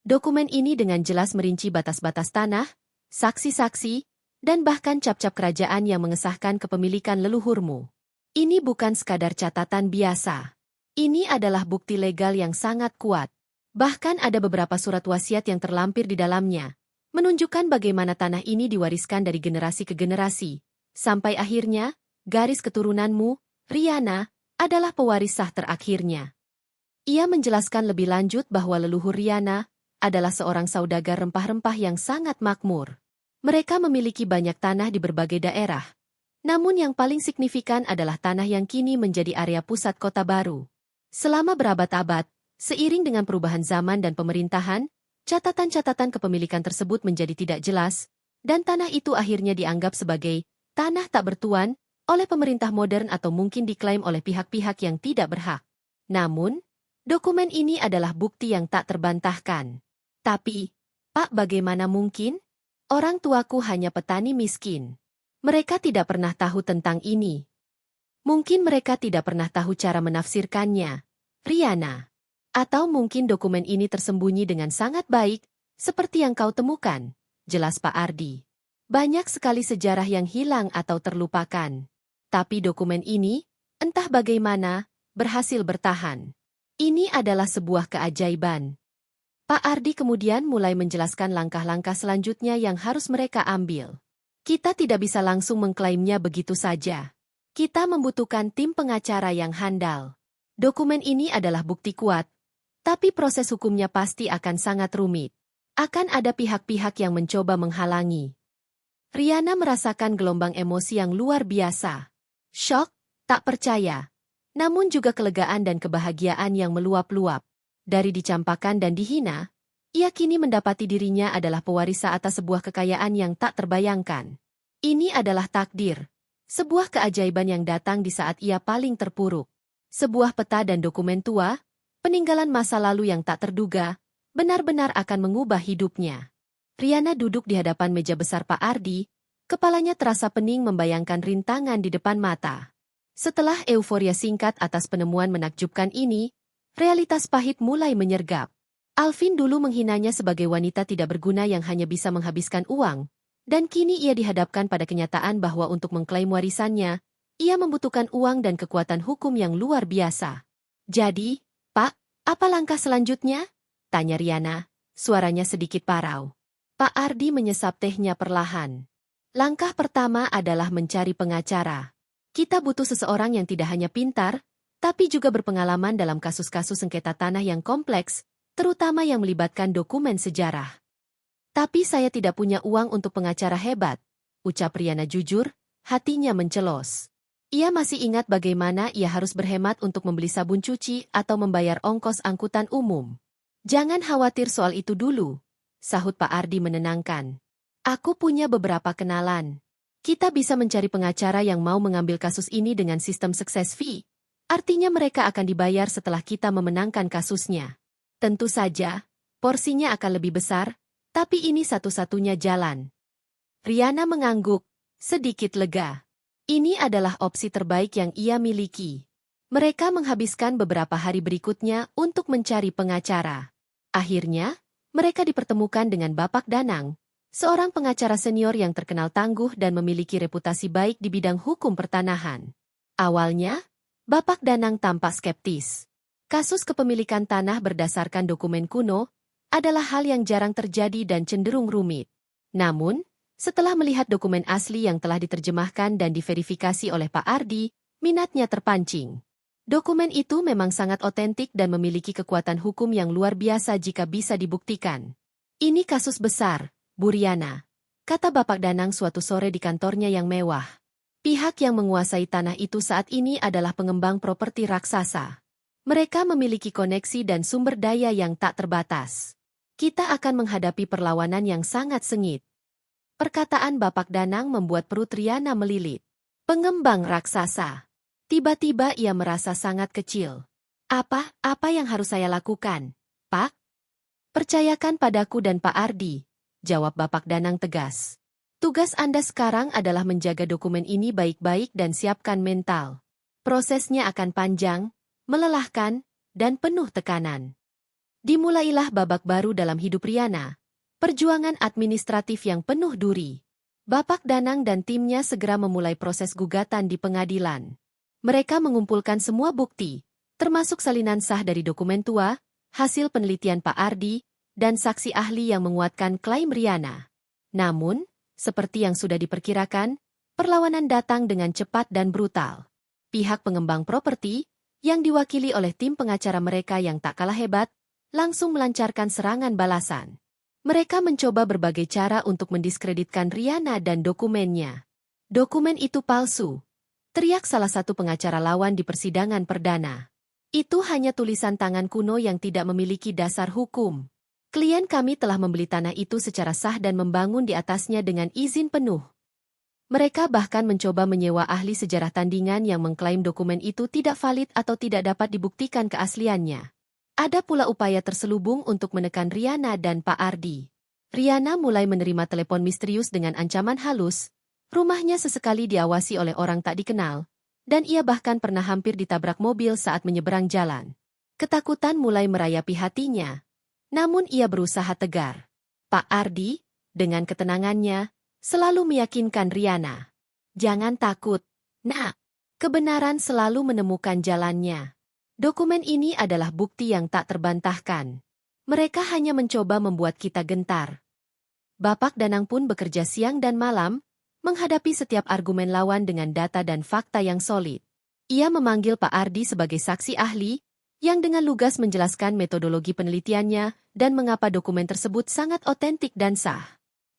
A: Dokumen ini dengan jelas merinci batas-batas tanah, saksi-saksi, dan bahkan cap-cap kerajaan yang mengesahkan kepemilikan leluhurmu. Ini bukan sekadar catatan biasa. Ini adalah bukti legal yang sangat kuat. Bahkan ada beberapa surat wasiat yang terlampir di dalamnya, menunjukkan bagaimana tanah ini diwariskan dari generasi ke generasi, sampai akhirnya, garis keturunanmu, Riana, adalah pewaris sah terakhirnya. Ia menjelaskan lebih lanjut bahwa leluhur Riana adalah seorang saudagar rempah-rempah yang sangat makmur. Mereka memiliki banyak tanah di berbagai daerah. Namun yang paling signifikan adalah tanah yang kini menjadi area pusat kota baru. Selama berabad-abad, seiring dengan perubahan zaman dan pemerintahan, catatan-catatan kepemilikan tersebut menjadi tidak jelas, dan tanah itu akhirnya dianggap sebagai tanah tak bertuan oleh pemerintah modern atau mungkin diklaim oleh pihak-pihak yang tidak berhak. Namun, dokumen ini adalah bukti yang tak terbantahkan. Tapi, Pak, bagaimana mungkin? Orang tuaku hanya petani miskin. Mereka tidak pernah tahu tentang ini. Mungkin mereka tidak pernah tahu cara menafsirkannya, Riana. Atau mungkin dokumen ini tersembunyi dengan sangat baik, seperti yang kau temukan, jelas Pak Ardi. Banyak sekali sejarah yang hilang atau terlupakan. Tapi dokumen ini, entah bagaimana, berhasil bertahan. Ini adalah sebuah keajaiban. Pak Ardi kemudian mulai menjelaskan langkah-langkah selanjutnya yang harus mereka ambil. Kita tidak bisa langsung mengklaimnya begitu saja. Kita membutuhkan tim pengacara yang handal. Dokumen ini adalah bukti kuat, tapi proses hukumnya pasti akan sangat rumit. Akan ada pihak-pihak yang mencoba menghalangi. Riana merasakan gelombang emosi yang luar biasa. Syok, tak percaya. Namun juga kelegaan dan kebahagiaan yang meluap-luap. Dari dicampakkan dan dihina, ia kini mendapati dirinya adalah pewaris atas sebuah kekayaan yang tak terbayangkan. Ini adalah takdir. Sebuah keajaiban yang datang di saat ia paling terpuruk. Sebuah peta dan dokumen tua, peninggalan masa lalu yang tak terduga, benar-benar akan mengubah hidupnya. Riana duduk di hadapan meja besar Pak Ardi, Kepalanya terasa pening membayangkan rintangan di depan mata. Setelah euforia singkat atas penemuan menakjubkan ini, realitas pahit mulai menyergap. Alvin dulu menghinanya sebagai wanita tidak berguna yang hanya bisa menghabiskan uang, dan kini ia dihadapkan pada kenyataan bahwa untuk mengklaim warisannya, ia membutuhkan uang dan kekuatan hukum yang luar biasa. Jadi, Pak, apa langkah selanjutnya? Tanya Riana, suaranya sedikit parau. Pak Ardi menyesap tehnya perlahan. Langkah pertama adalah mencari pengacara. Kita butuh seseorang yang tidak hanya pintar, tapi juga berpengalaman dalam kasus-kasus sengketa tanah yang kompleks, terutama yang melibatkan dokumen sejarah. Tapi saya tidak punya uang untuk pengacara hebat, ucap Riana jujur, hatinya mencelos. Ia masih ingat bagaimana ia harus berhemat untuk membeli sabun cuci atau membayar ongkos angkutan umum. Jangan khawatir soal itu dulu, sahut Pak Ardi menenangkan. Aku punya beberapa kenalan. Kita bisa mencari pengacara yang mau mengambil kasus ini dengan sistem success fee. Artinya mereka akan dibayar setelah kita memenangkan kasusnya. Tentu saja, porsinya akan lebih besar, tapi ini satu-satunya jalan. Riana mengangguk, sedikit lega. Ini adalah opsi terbaik yang ia miliki. Mereka menghabiskan beberapa hari berikutnya untuk mencari pengacara. Akhirnya, mereka dipertemukan dengan Bapak Danang, seorang pengacara senior yang terkenal tangguh dan memiliki reputasi baik di bidang hukum pertanahan. Awalnya, Bapak Danang tampak skeptis. Kasus kepemilikan tanah berdasarkan dokumen kuno adalah hal yang jarang terjadi dan cenderung rumit. Namun, setelah melihat dokumen asli yang telah diterjemahkan dan diverifikasi oleh Pak Ardi, minatnya terpancing. Dokumen itu memang sangat otentik dan memiliki kekuatan hukum yang luar biasa jika bisa dibuktikan. Ini kasus besar, Bu Riana, kata Bapak Danang suatu sore di kantornya yang mewah. Pihak yang menguasai tanah itu saat ini adalah pengembang properti raksasa. Mereka memiliki koneksi dan sumber daya yang tak terbatas. Kita akan menghadapi perlawanan yang sangat sengit. Perkataan Bapak Danang membuat perut Riana melilit. Pengembang raksasa. Tiba-tiba ia merasa sangat kecil. Apa yang harus saya lakukan, Pak? Percayakan padaku dan Pak Ardi, jawab Bapak Danang tegas. Tugas Anda sekarang adalah menjaga dokumen ini baik-baik dan siapkan mental. Prosesnya akan panjang, melelahkan, dan penuh tekanan. Dimulailah babak baru dalam hidup Riana, perjuangan administratif yang penuh duri. Bapak Danang dan timnya segera memulai proses gugatan di pengadilan. Mereka mengumpulkan semua bukti, termasuk salinan sah dari dokumen tua, hasil penelitian Pak Ardi, dan saksi ahli yang menguatkan klaim Riana. Namun, seperti yang sudah diperkirakan, perlawanan datang dengan cepat dan brutal. Pihak pengembang properti, yang diwakili oleh tim pengacara mereka yang tak kalah hebat, langsung melancarkan serangan balasan. Mereka mencoba berbagai cara untuk mendiskreditkan Riana dan dokumennya. Dokumen itu palsu, teriak salah satu pengacara lawan di persidangan perdana. Itu hanya tulisan tangan kuno yang tidak memiliki dasar hukum. Klien kami telah membeli tanah itu secara sah dan membangun di atasnya dengan izin penuh. Mereka bahkan mencoba menyewa ahli sejarah tandingan yang mengklaim dokumen itu tidak valid atau tidak dapat dibuktikan keasliannya. Ada pula upaya terselubung untuk menekan Riana dan Pak Ardi. Riana mulai menerima telepon misterius dengan ancaman halus. Rumahnya sesekali diawasi oleh orang tak dikenal, dan ia bahkan pernah hampir ditabrak mobil saat menyeberang jalan. Ketakutan mulai merayapi hatinya. Namun ia berusaha tegar. Pak Ardi, dengan ketenangannya, selalu meyakinkan Riana. Jangan takut, Nak. Kebenaran selalu menemukan jalannya. Dokumen ini adalah bukti yang tak terbantahkan. Mereka hanya mencoba membuat kita gentar. Bapak Danang pun bekerja siang dan malam, menghadapi setiap argumen lawan dengan data dan fakta yang solid. Ia memanggil Pak Ardi sebagai saksi ahli, yang dengan lugas menjelaskan metodologi penelitiannya dan mengapa dokumen tersebut sangat otentik dan sah.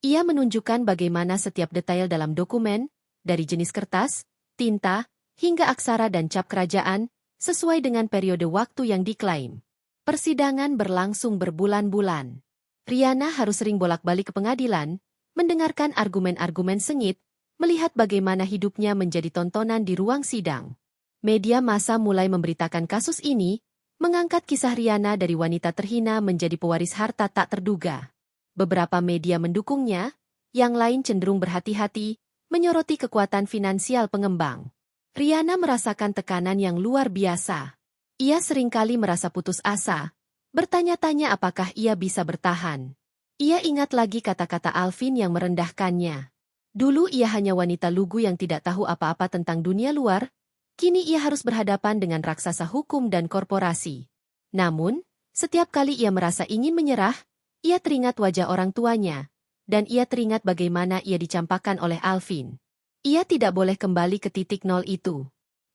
A: Ia menunjukkan bagaimana setiap detail dalam dokumen, dari jenis kertas, tinta, hingga aksara dan cap kerajaan, sesuai dengan periode waktu yang diklaim. Persidangan berlangsung berbulan-bulan. Riana harus sering bolak-balik ke pengadilan, mendengarkan argumen-argumen sengit, melihat bagaimana hidupnya menjadi tontonan di ruang sidang. Media massa mulai memberitakan kasus ini, mengangkat kisah Riana dari wanita terhina menjadi pewaris harta tak terduga. Beberapa media mendukungnya, yang lain cenderung berhati-hati, menyoroti kekuatan finansial pengembang. Rihanna merasakan tekanan yang luar biasa. Ia seringkali merasa putus asa, bertanya-tanya apakah ia bisa bertahan. Ia ingat lagi kata-kata Alvin yang merendahkannya. Dulu ia hanya wanita lugu yang tidak tahu apa-apa tentang dunia luar, kini ia harus berhadapan dengan raksasa hukum dan korporasi. Namun, setiap kali ia merasa ingin menyerah, ia teringat wajah orang tuanya, dan ia teringat bagaimana ia dicampakkan oleh Alvin. Ia tidak boleh kembali ke titik nol itu.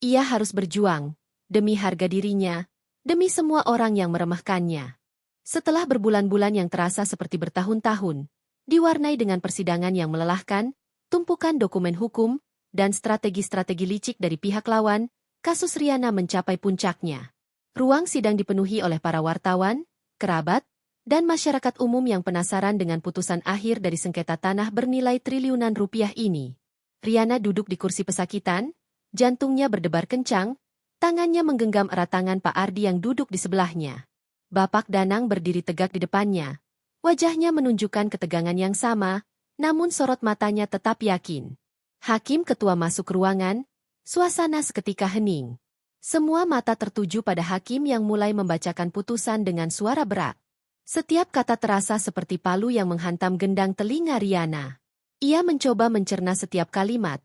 A: Ia harus berjuang, demi harga dirinya, demi semua orang yang meremehkannya. Setelah berbulan-bulan yang terasa seperti bertahun-tahun, diwarnai dengan persidangan yang melelahkan, tumpukan dokumen hukum, dan strategi-strategi licik dari pihak lawan, kasus Rihanna mencapai puncaknya. Ruang sidang dipenuhi oleh para wartawan, kerabat, dan masyarakat umum yang penasaran dengan putusan akhir dari sengketa tanah bernilai triliunan rupiah ini. Rihanna duduk di kursi pesakitan, jantungnya berdebar kencang, tangannya menggenggam erat tangan Pak Ardi yang duduk di sebelahnya. Bapak Danang berdiri tegak di depannya. Wajahnya menunjukkan ketegangan yang sama, namun sorot matanya tetap yakin. Hakim ketua masuk ruangan, suasana seketika hening. Semua mata tertuju pada hakim yang mulai membacakan putusan dengan suara berat. Setiap kata terasa seperti palu yang menghantam gendang telinga Rihanna. Ia mencoba mencerna setiap kalimat,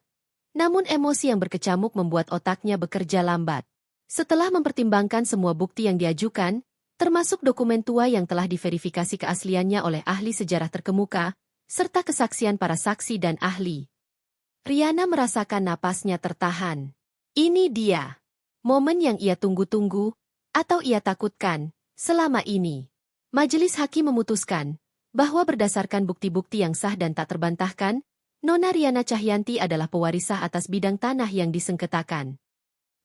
A: namun emosi yang berkecamuk membuat otaknya bekerja lambat. Setelah mempertimbangkan semua bukti yang diajukan, termasuk dokumen tua yang telah diverifikasi keasliannya oleh ahli sejarah terkemuka, serta kesaksian para saksi dan ahli, Rihanna merasakan napasnya tertahan. Ini dia, momen yang ia tunggu-tunggu, atau ia takutkan, selama ini. Majelis hakim memutuskan bahwa berdasarkan bukti-bukti yang sah dan tak terbantahkan, Nona Rihanna Cahyanti adalah pewaris sah atas bidang tanah yang disengketakan.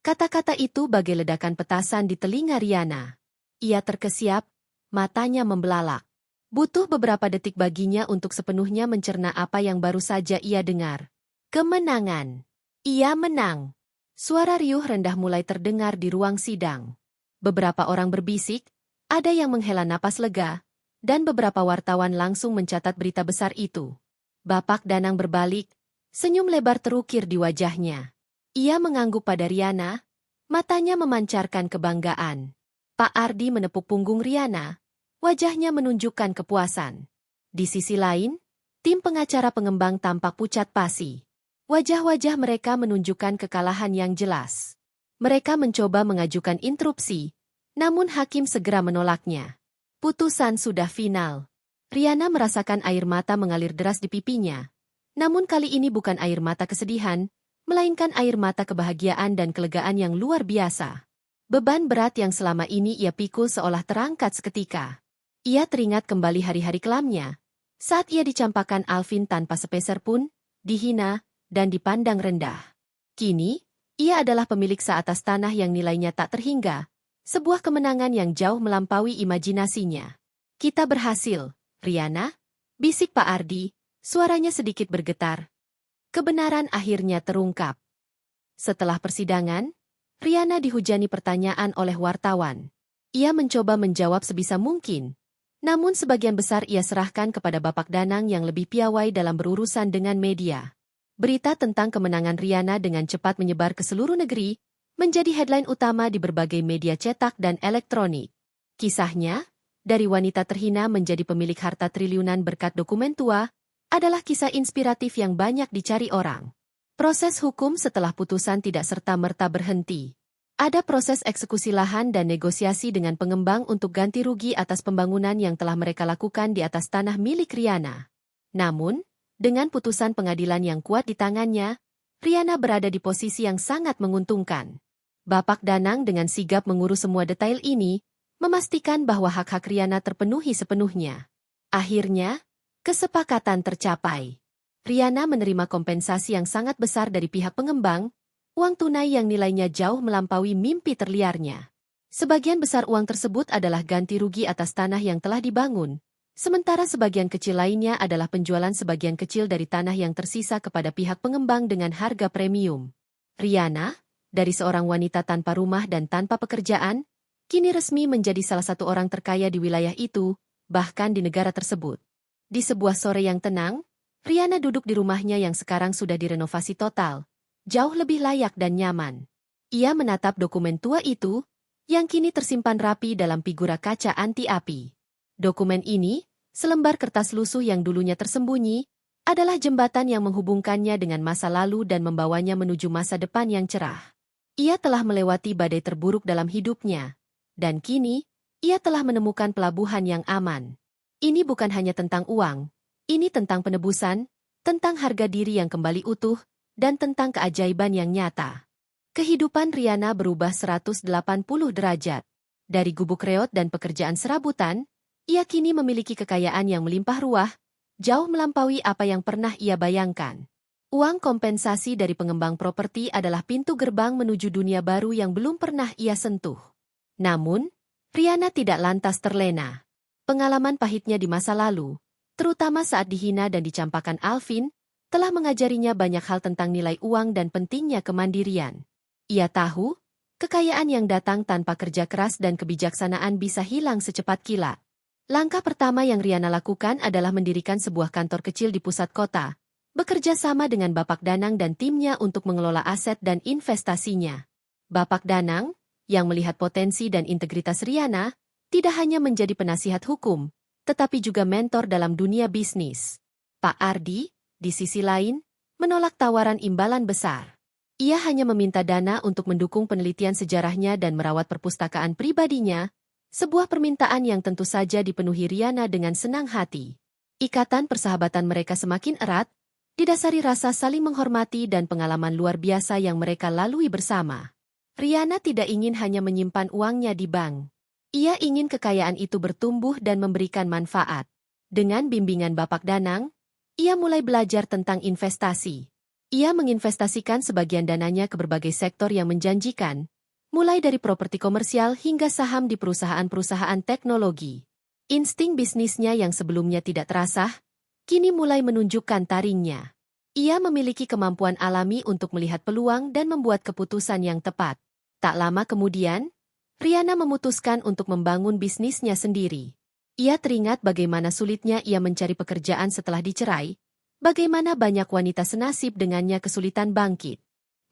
A: Kata-kata itu bagai ledakan petasan di telinga Rihanna. Ia terkesiap, matanya membelalak. Butuh beberapa detik baginya untuk sepenuhnya mencerna apa yang baru saja ia dengar. Kemenangan. Ia menang. Suara riuh rendah mulai terdengar di ruang sidang. Beberapa orang berbisik, ada yang menghela napas lega, dan beberapa wartawan langsung mencatat berita besar itu. Bapak Danang berbalik, senyum lebar terukir di wajahnya. Ia mengangguk pada Rihanna, matanya memancarkan kebanggaan. Pak Ardi menepuk punggung Rihanna, wajahnya menunjukkan kepuasan. Di sisi lain, tim pengacara pengembang tampak pucat pasi. Wajah-wajah mereka menunjukkan kekalahan yang jelas. Mereka mencoba mengajukan interupsi, namun hakim segera menolaknya. Putusan sudah final. Rihanna merasakan air mata mengalir deras di pipinya. Namun kali ini bukan air mata kesedihan, melainkan air mata kebahagiaan dan kelegaan yang luar biasa. Beban berat yang selama ini ia pikul seolah terangkat seketika. Ia teringat kembali hari-hari kelamnya, saat ia dicampakkan Alvin tanpa sepeser pun, dihina, dan dipandang rendah. Kini, ia adalah pemilik seatas tanah yang nilainya tak terhingga. Sebuah kemenangan yang jauh melampaui imajinasinya. Kita berhasil, Rihanna, bisik Pak Ardi, suaranya sedikit bergetar. Kebenaran akhirnya terungkap. Setelah persidangan, Rihanna dihujani pertanyaan oleh wartawan. Ia mencoba menjawab sebisa mungkin, namun sebagian besar ia serahkan kepada Bapak Danang yang lebih piawai dalam berurusan dengan media. Berita tentang kemenangan Rihanna dengan cepat menyebar ke seluruh negeri, menjadi headline utama di berbagai media cetak dan elektronik. Kisahnya, dari wanita terhina menjadi pemilik harta triliunan berkat dokumen tua, adalah kisah inspiratif yang banyak dicari orang. Proses hukum setelah putusan tidak serta-merta berhenti. Ada proses eksekusi lahan dan negosiasi dengan pengembang untuk ganti rugi atas pembangunan yang telah mereka lakukan di atas tanah milik Rihanna. Namun, dengan putusan pengadilan yang kuat di tangannya, Rihanna berada di posisi yang sangat menguntungkan. Bapak Danang dengan sigap mengurus semua detail ini, memastikan bahwa hak-hak Rihanna terpenuhi sepenuhnya. Akhirnya, kesepakatan tercapai. Rihanna menerima kompensasi yang sangat besar dari pihak pengembang, uang tunai yang nilainya jauh melampaui mimpi terliarnya. Sebagian besar uang tersebut adalah ganti rugi atas tanah yang telah dibangun, sementara sebagian kecil lainnya adalah penjualan sebagian kecil dari tanah yang tersisa kepada pihak pengembang dengan harga premium. Rihanna, dari seorang wanita tanpa rumah dan tanpa pekerjaan, kini resmi menjadi salah satu orang terkaya di wilayah itu, bahkan di negara tersebut. Di sebuah sore yang tenang, Riana duduk di rumahnya yang sekarang sudah direnovasi total, jauh lebih layak dan nyaman. Ia menatap dokumen tua itu, yang kini tersimpan rapi dalam figura kaca anti-api. Dokumen ini, selembar kertas lusuh yang dulunya tersembunyi, adalah jembatan yang menghubungkannya dengan masa lalu dan membawanya menuju masa depan yang cerah. Ia telah melewati badai terburuk dalam hidupnya, dan kini, ia telah menemukan pelabuhan yang aman. Ini bukan hanya tentang uang, ini tentang penebusan, tentang harga diri yang kembali utuh, dan tentang keajaiban yang nyata. Kehidupan Riana berubah 180 derajat. Dari gubuk reot dan pekerjaan serabutan, ia kini memiliki kekayaan yang melimpah ruah, jauh melampaui apa yang pernah ia bayangkan. Uang kompensasi dari pengembang properti adalah pintu gerbang menuju dunia baru yang belum pernah ia sentuh. Namun, Riana tidak lantas terlena. Pengalaman pahitnya di masa lalu, terutama saat dihina dan dicampakkan Alvin, telah mengajarinya banyak hal tentang nilai uang dan pentingnya kemandirian. Ia tahu, kekayaan yang datang tanpa kerja keras dan kebijaksanaan bisa hilang secepat kilat. Langkah pertama yang Riana lakukan adalah mendirikan sebuah kantor kecil di pusat kota, bekerja sama dengan Bapak Danang dan timnya untuk mengelola aset dan investasinya. Bapak Danang, yang melihat potensi dan integritas Riana, tidak hanya menjadi penasihat hukum, tetapi juga mentor dalam dunia bisnis. Pak Ardi, di sisi lain, menolak tawaran imbalan besar. Ia hanya meminta dana untuk mendukung penelitian sejarahnya dan merawat perpustakaan pribadinya, sebuah permintaan yang tentu saja dipenuhi Riana dengan senang hati. Ikatan persahabatan mereka semakin erat, didasari rasa saling menghormati dan pengalaman luar biasa yang mereka lalui bersama. Riana tidak ingin hanya menyimpan uangnya di bank. Ia ingin kekayaan itu bertumbuh dan memberikan manfaat. Dengan bimbingan Bapak Danang, ia mulai belajar tentang investasi. Ia menginvestasikan sebagian dananya ke berbagai sektor yang menjanjikan, mulai dari properti komersial hingga saham di perusahaan-perusahaan teknologi. Insting bisnisnya yang sebelumnya tidak terasah, kini mulai menunjukkan taringnya. Ia memiliki kemampuan alami untuk melihat peluang dan membuat keputusan yang tepat. Tak lama kemudian, Riana memutuskan untuk membangun bisnisnya sendiri. Ia teringat bagaimana sulitnya ia mencari pekerjaan setelah dicerai, bagaimana banyak wanita senasib dengannya kesulitan bangkit.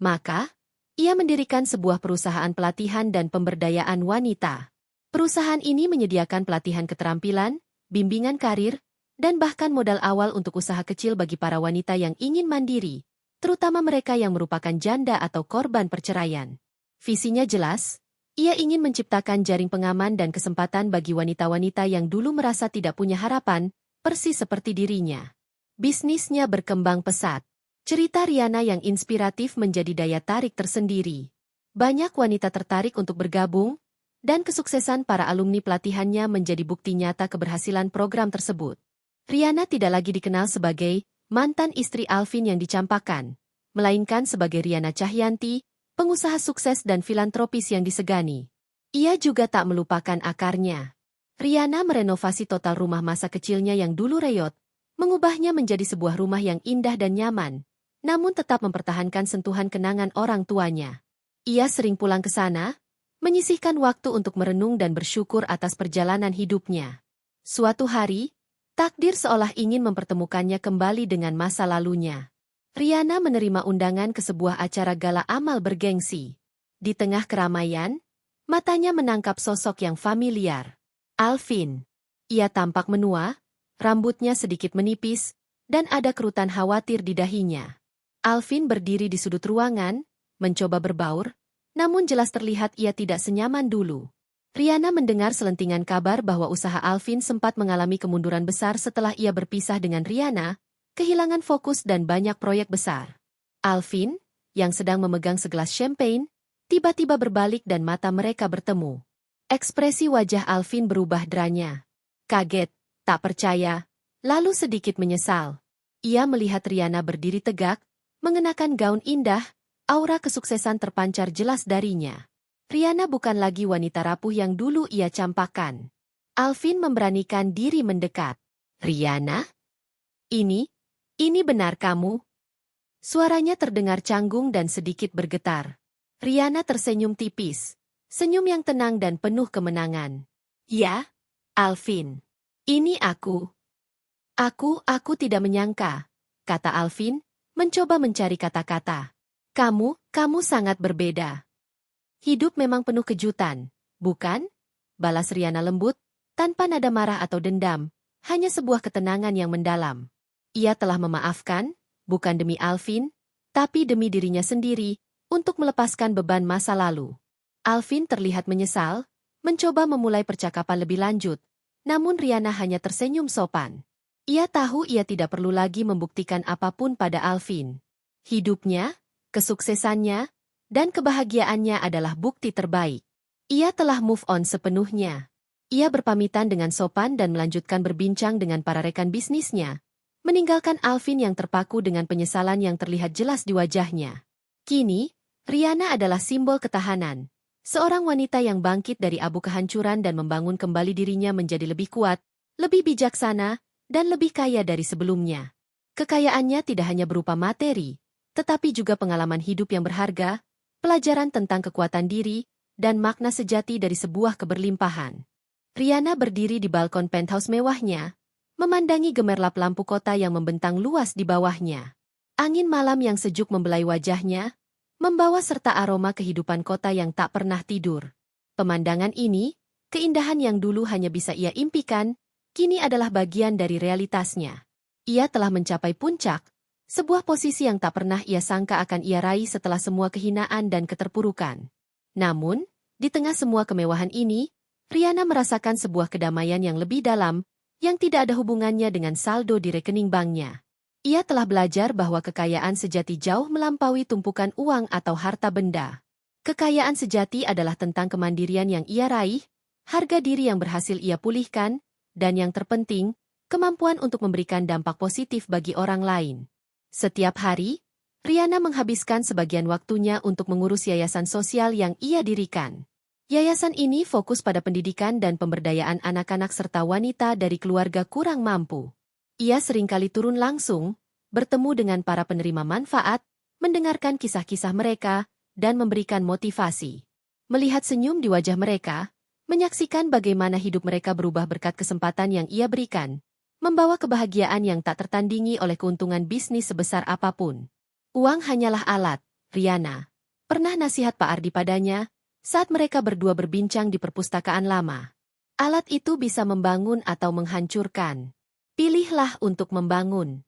A: Maka, ia mendirikan sebuah perusahaan pelatihan dan pemberdayaan wanita. Perusahaan ini menyediakan pelatihan keterampilan, bimbingan karir, dan bahkan modal awal untuk usaha kecil bagi para wanita yang ingin mandiri, terutama mereka yang merupakan janda atau korban perceraian. Visinya jelas, ia ingin menciptakan jaring pengaman dan kesempatan bagi wanita-wanita yang dulu merasa tidak punya harapan, persis seperti dirinya. Bisnisnya berkembang pesat. Cerita Riana yang inspiratif menjadi daya tarik tersendiri. Banyak wanita tertarik untuk bergabung, dan kesuksesan para alumni pelatihannya menjadi bukti nyata keberhasilan program tersebut. Riana tidak lagi dikenal sebagai mantan istri Alvin yang dicampakkan, melainkan sebagai Riana Cahyanti, pengusaha sukses dan filantropis yang disegani. Ia juga tak melupakan akarnya. Riana merenovasi total rumah masa kecilnya yang dulu reot, mengubahnya menjadi sebuah rumah yang indah dan nyaman, namun tetap mempertahankan sentuhan kenangan orang tuanya. Ia sering pulang ke sana, menyisihkan waktu untuk merenung dan bersyukur atas perjalanan hidupnya. Suatu hari, takdir seolah ingin mempertemukannya kembali dengan masa lalunya. Riana menerima undangan ke sebuah acara gala amal bergengsi. Di tengah keramaian, matanya menangkap sosok yang familiar. Alvin. Ia tampak menua, rambutnya sedikit menipis, dan ada kerutan khawatir di dahinya. Alvin berdiri di sudut ruangan, mencoba berbaur, namun jelas terlihat ia tidak senyaman dulu. Riana mendengar selentingan kabar bahwa usaha Alvin sempat mengalami kemunduran besar setelah ia berpisah dengan Riana, kehilangan fokus dan banyak proyek besar. Alvin, yang sedang memegang segelas champagne, tiba-tiba berbalik dan mata mereka bertemu. Ekspresi wajah Alvin berubah deranya. Kaget, tak percaya, lalu sedikit menyesal. Ia melihat Riana berdiri tegak, mengenakan gaun indah, aura kesuksesan terpancar jelas darinya. Riana bukan lagi wanita rapuh yang dulu ia campakkan. Alvin memberanikan diri mendekat. Riana? Ini benar kamu? Suaranya terdengar canggung dan sedikit bergetar. Riana tersenyum tipis, senyum yang tenang dan penuh kemenangan. Ya, Alvin. Ini aku. Aku tidak menyangka. kata Alvin, mencoba mencari kata-kata. Kamu sangat berbeda. Hidup memang penuh kejutan, bukan? Balas Riana lembut, tanpa nada marah atau dendam, hanya sebuah ketenangan yang mendalam. Ia telah memaafkan, bukan demi Alvin, tapi demi dirinya sendiri, untuk melepaskan beban masa lalu. Alvin terlihat menyesal, mencoba memulai percakapan lebih lanjut, namun Riana hanya tersenyum sopan. Ia tahu ia tidak perlu lagi membuktikan apapun pada Alvin. Hidupnya, kesuksesannya, dan kebahagiaannya adalah bukti terbaik. Ia telah move on sepenuhnya. Ia berpamitan dengan sopan dan melanjutkan berbincang dengan para rekan bisnisnya, meninggalkan Alvin yang terpaku dengan penyesalan yang terlihat jelas di wajahnya. Kini, Riana adalah simbol ketahanan. Seorang wanita yang bangkit dari abu kehancuran dan membangun kembali dirinya menjadi lebih kuat, lebih bijaksana, dan lebih kaya dari sebelumnya. Kekayaannya tidak hanya berupa materi, tetapi juga pengalaman hidup yang berharga, pelajaran tentang kekuatan diri, dan makna sejati dari sebuah keberlimpahan. Riana berdiri di balkon penthouse mewahnya, memandangi gemerlap lampu kota yang membentang luas di bawahnya. Angin malam yang sejuk membelai wajahnya, membawa serta aroma kehidupan kota yang tak pernah tidur. Pemandangan ini, keindahan yang dulu hanya bisa ia impikan, kini adalah bagian dari realitasnya. Ia telah mencapai puncak, sebuah posisi yang tak pernah ia sangka akan ia raih setelah semua kehinaan dan keterpurukan. Namun, di tengah semua kemewahan ini, Riana merasakan sebuah kedamaian yang lebih dalam, yang tidak ada hubungannya dengan saldo di rekening banknya. Ia telah belajar bahwa kekayaan sejati jauh melampaui tumpukan uang atau harta benda. Kekayaan sejati adalah tentang kemandirian yang ia raih, harga diri yang berhasil ia pulihkan, dan yang terpenting, kemampuan untuk memberikan dampak positif bagi orang lain. Setiap hari, Riana menghabiskan sebagian waktunya untuk mengurus yayasan sosial yang ia dirikan. Yayasan ini fokus pada pendidikan dan pemberdayaan anak-anak serta wanita dari keluarga kurang mampu. Ia seringkali turun langsung, bertemu dengan para penerima manfaat, mendengarkan kisah-kisah mereka, dan memberikan motivasi. Melihat senyum di wajah mereka, menyaksikan bagaimana hidup mereka berubah berkat kesempatan yang ia berikan, membawa kebahagiaan yang tak tertandingi oleh keuntungan bisnis sebesar apapun. Uang hanyalah alat, Riana. Pernah nasihat Pak Ardi padanya, saat mereka berdua berbincang di perpustakaan lama. Alat itu bisa membangun atau menghancurkan. Pilihlah untuk membangun.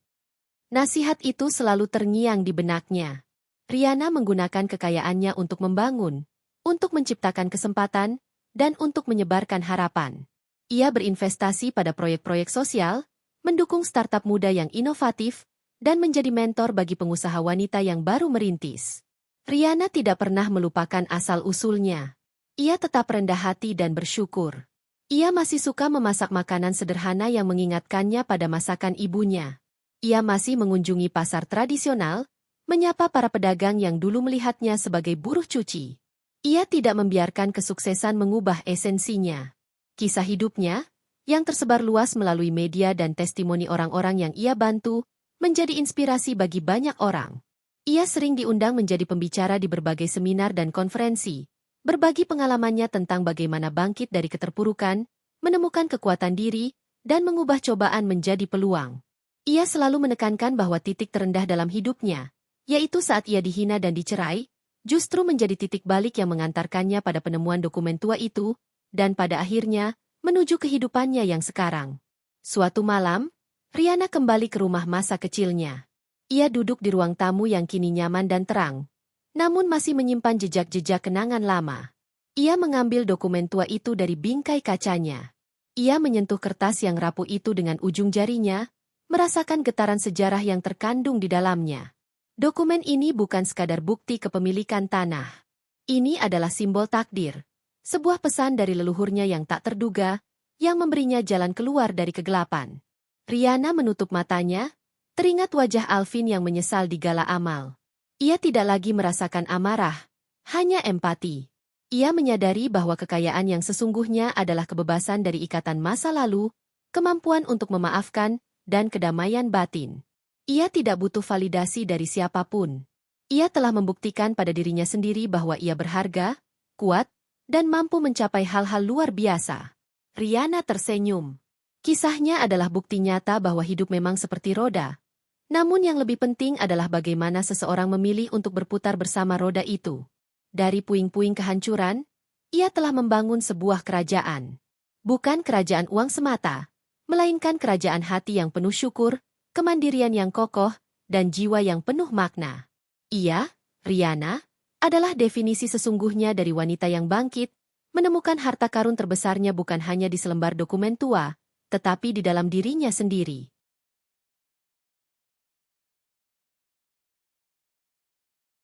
A: Nasihat itu selalu terngiang di benaknya. Riana menggunakan kekayaannya untuk membangun, untuk menciptakan kesempatan, dan untuk menyebarkan harapan. Ia berinvestasi pada proyek-proyek sosial, mendukung startup muda yang inovatif, dan menjadi mentor bagi pengusaha wanita yang baru merintis. Riana tidak pernah melupakan asal-usulnya. Ia tetap rendah hati dan bersyukur. Ia masih suka memasak makanan sederhana yang mengingatkannya pada masakan ibunya. Ia masih mengunjungi pasar tradisional, menyapa para pedagang yang dulu melihatnya sebagai buruh cuci. Ia tidak membiarkan kesuksesan mengubah esensinya. Kisah hidupnya, yang tersebar luas melalui media dan testimoni orang-orang yang ia bantu, menjadi inspirasi bagi banyak orang. Ia sering diundang menjadi pembicara di berbagai seminar dan konferensi, berbagi pengalamannya tentang bagaimana bangkit dari keterpurukan, menemukan kekuatan diri, dan mengubah cobaan menjadi peluang. Ia selalu menekankan bahwa titik terendah dalam hidupnya, yaitu saat ia dihina dan dicerai, justru menjadi titik balik yang mengantarkannya pada penemuan dokumen tua itu, dan pada akhirnya, menuju kehidupannya yang sekarang. Suatu malam, Riana kembali ke rumah masa kecilnya. Ia duduk di ruang tamu yang kini nyaman dan terang, namun masih menyimpan jejak-jejak kenangan lama. Ia mengambil dokumen tua itu dari bingkai kacanya. Ia menyentuh kertas yang rapuh itu dengan ujung jarinya, merasakan getaran sejarah yang terkandung di dalamnya. Dokumen ini bukan sekadar bukti kepemilikan tanah. Ini adalah simbol takdir, sebuah pesan dari leluhurnya yang tak terduga, yang memberinya jalan keluar dari kegelapan. Riana menutup matanya, teringat wajah Alvin yang menyesal di gala amal. Ia tidak lagi merasakan amarah, hanya empati. Ia menyadari bahwa kekayaan yang sesungguhnya adalah kebebasan dari ikatan masa lalu, kemampuan untuk memaafkan, dan kedamaian batin. Ia tidak butuh validasi dari siapapun. Ia telah membuktikan pada dirinya sendiri bahwa ia berharga, kuat, dan mampu mencapai hal-hal luar biasa. Riana tersenyum. Kisahnya adalah bukti nyata bahwa hidup memang seperti roda. Namun yang lebih penting adalah bagaimana seseorang memilih untuk berputar bersama roda itu. Dari puing-puing kehancuran, ia telah membangun sebuah kerajaan. Bukan kerajaan uang semata, melainkan kerajaan hati yang penuh syukur, kemandirian yang kokoh, dan jiwa yang penuh makna. Ia, Riana, adalah definisi sesungguhnya dari wanita yang bangkit, menemukan harta karun terbesarnya bukan hanya di selembar dokumen tua, tetapi di dalam dirinya sendiri.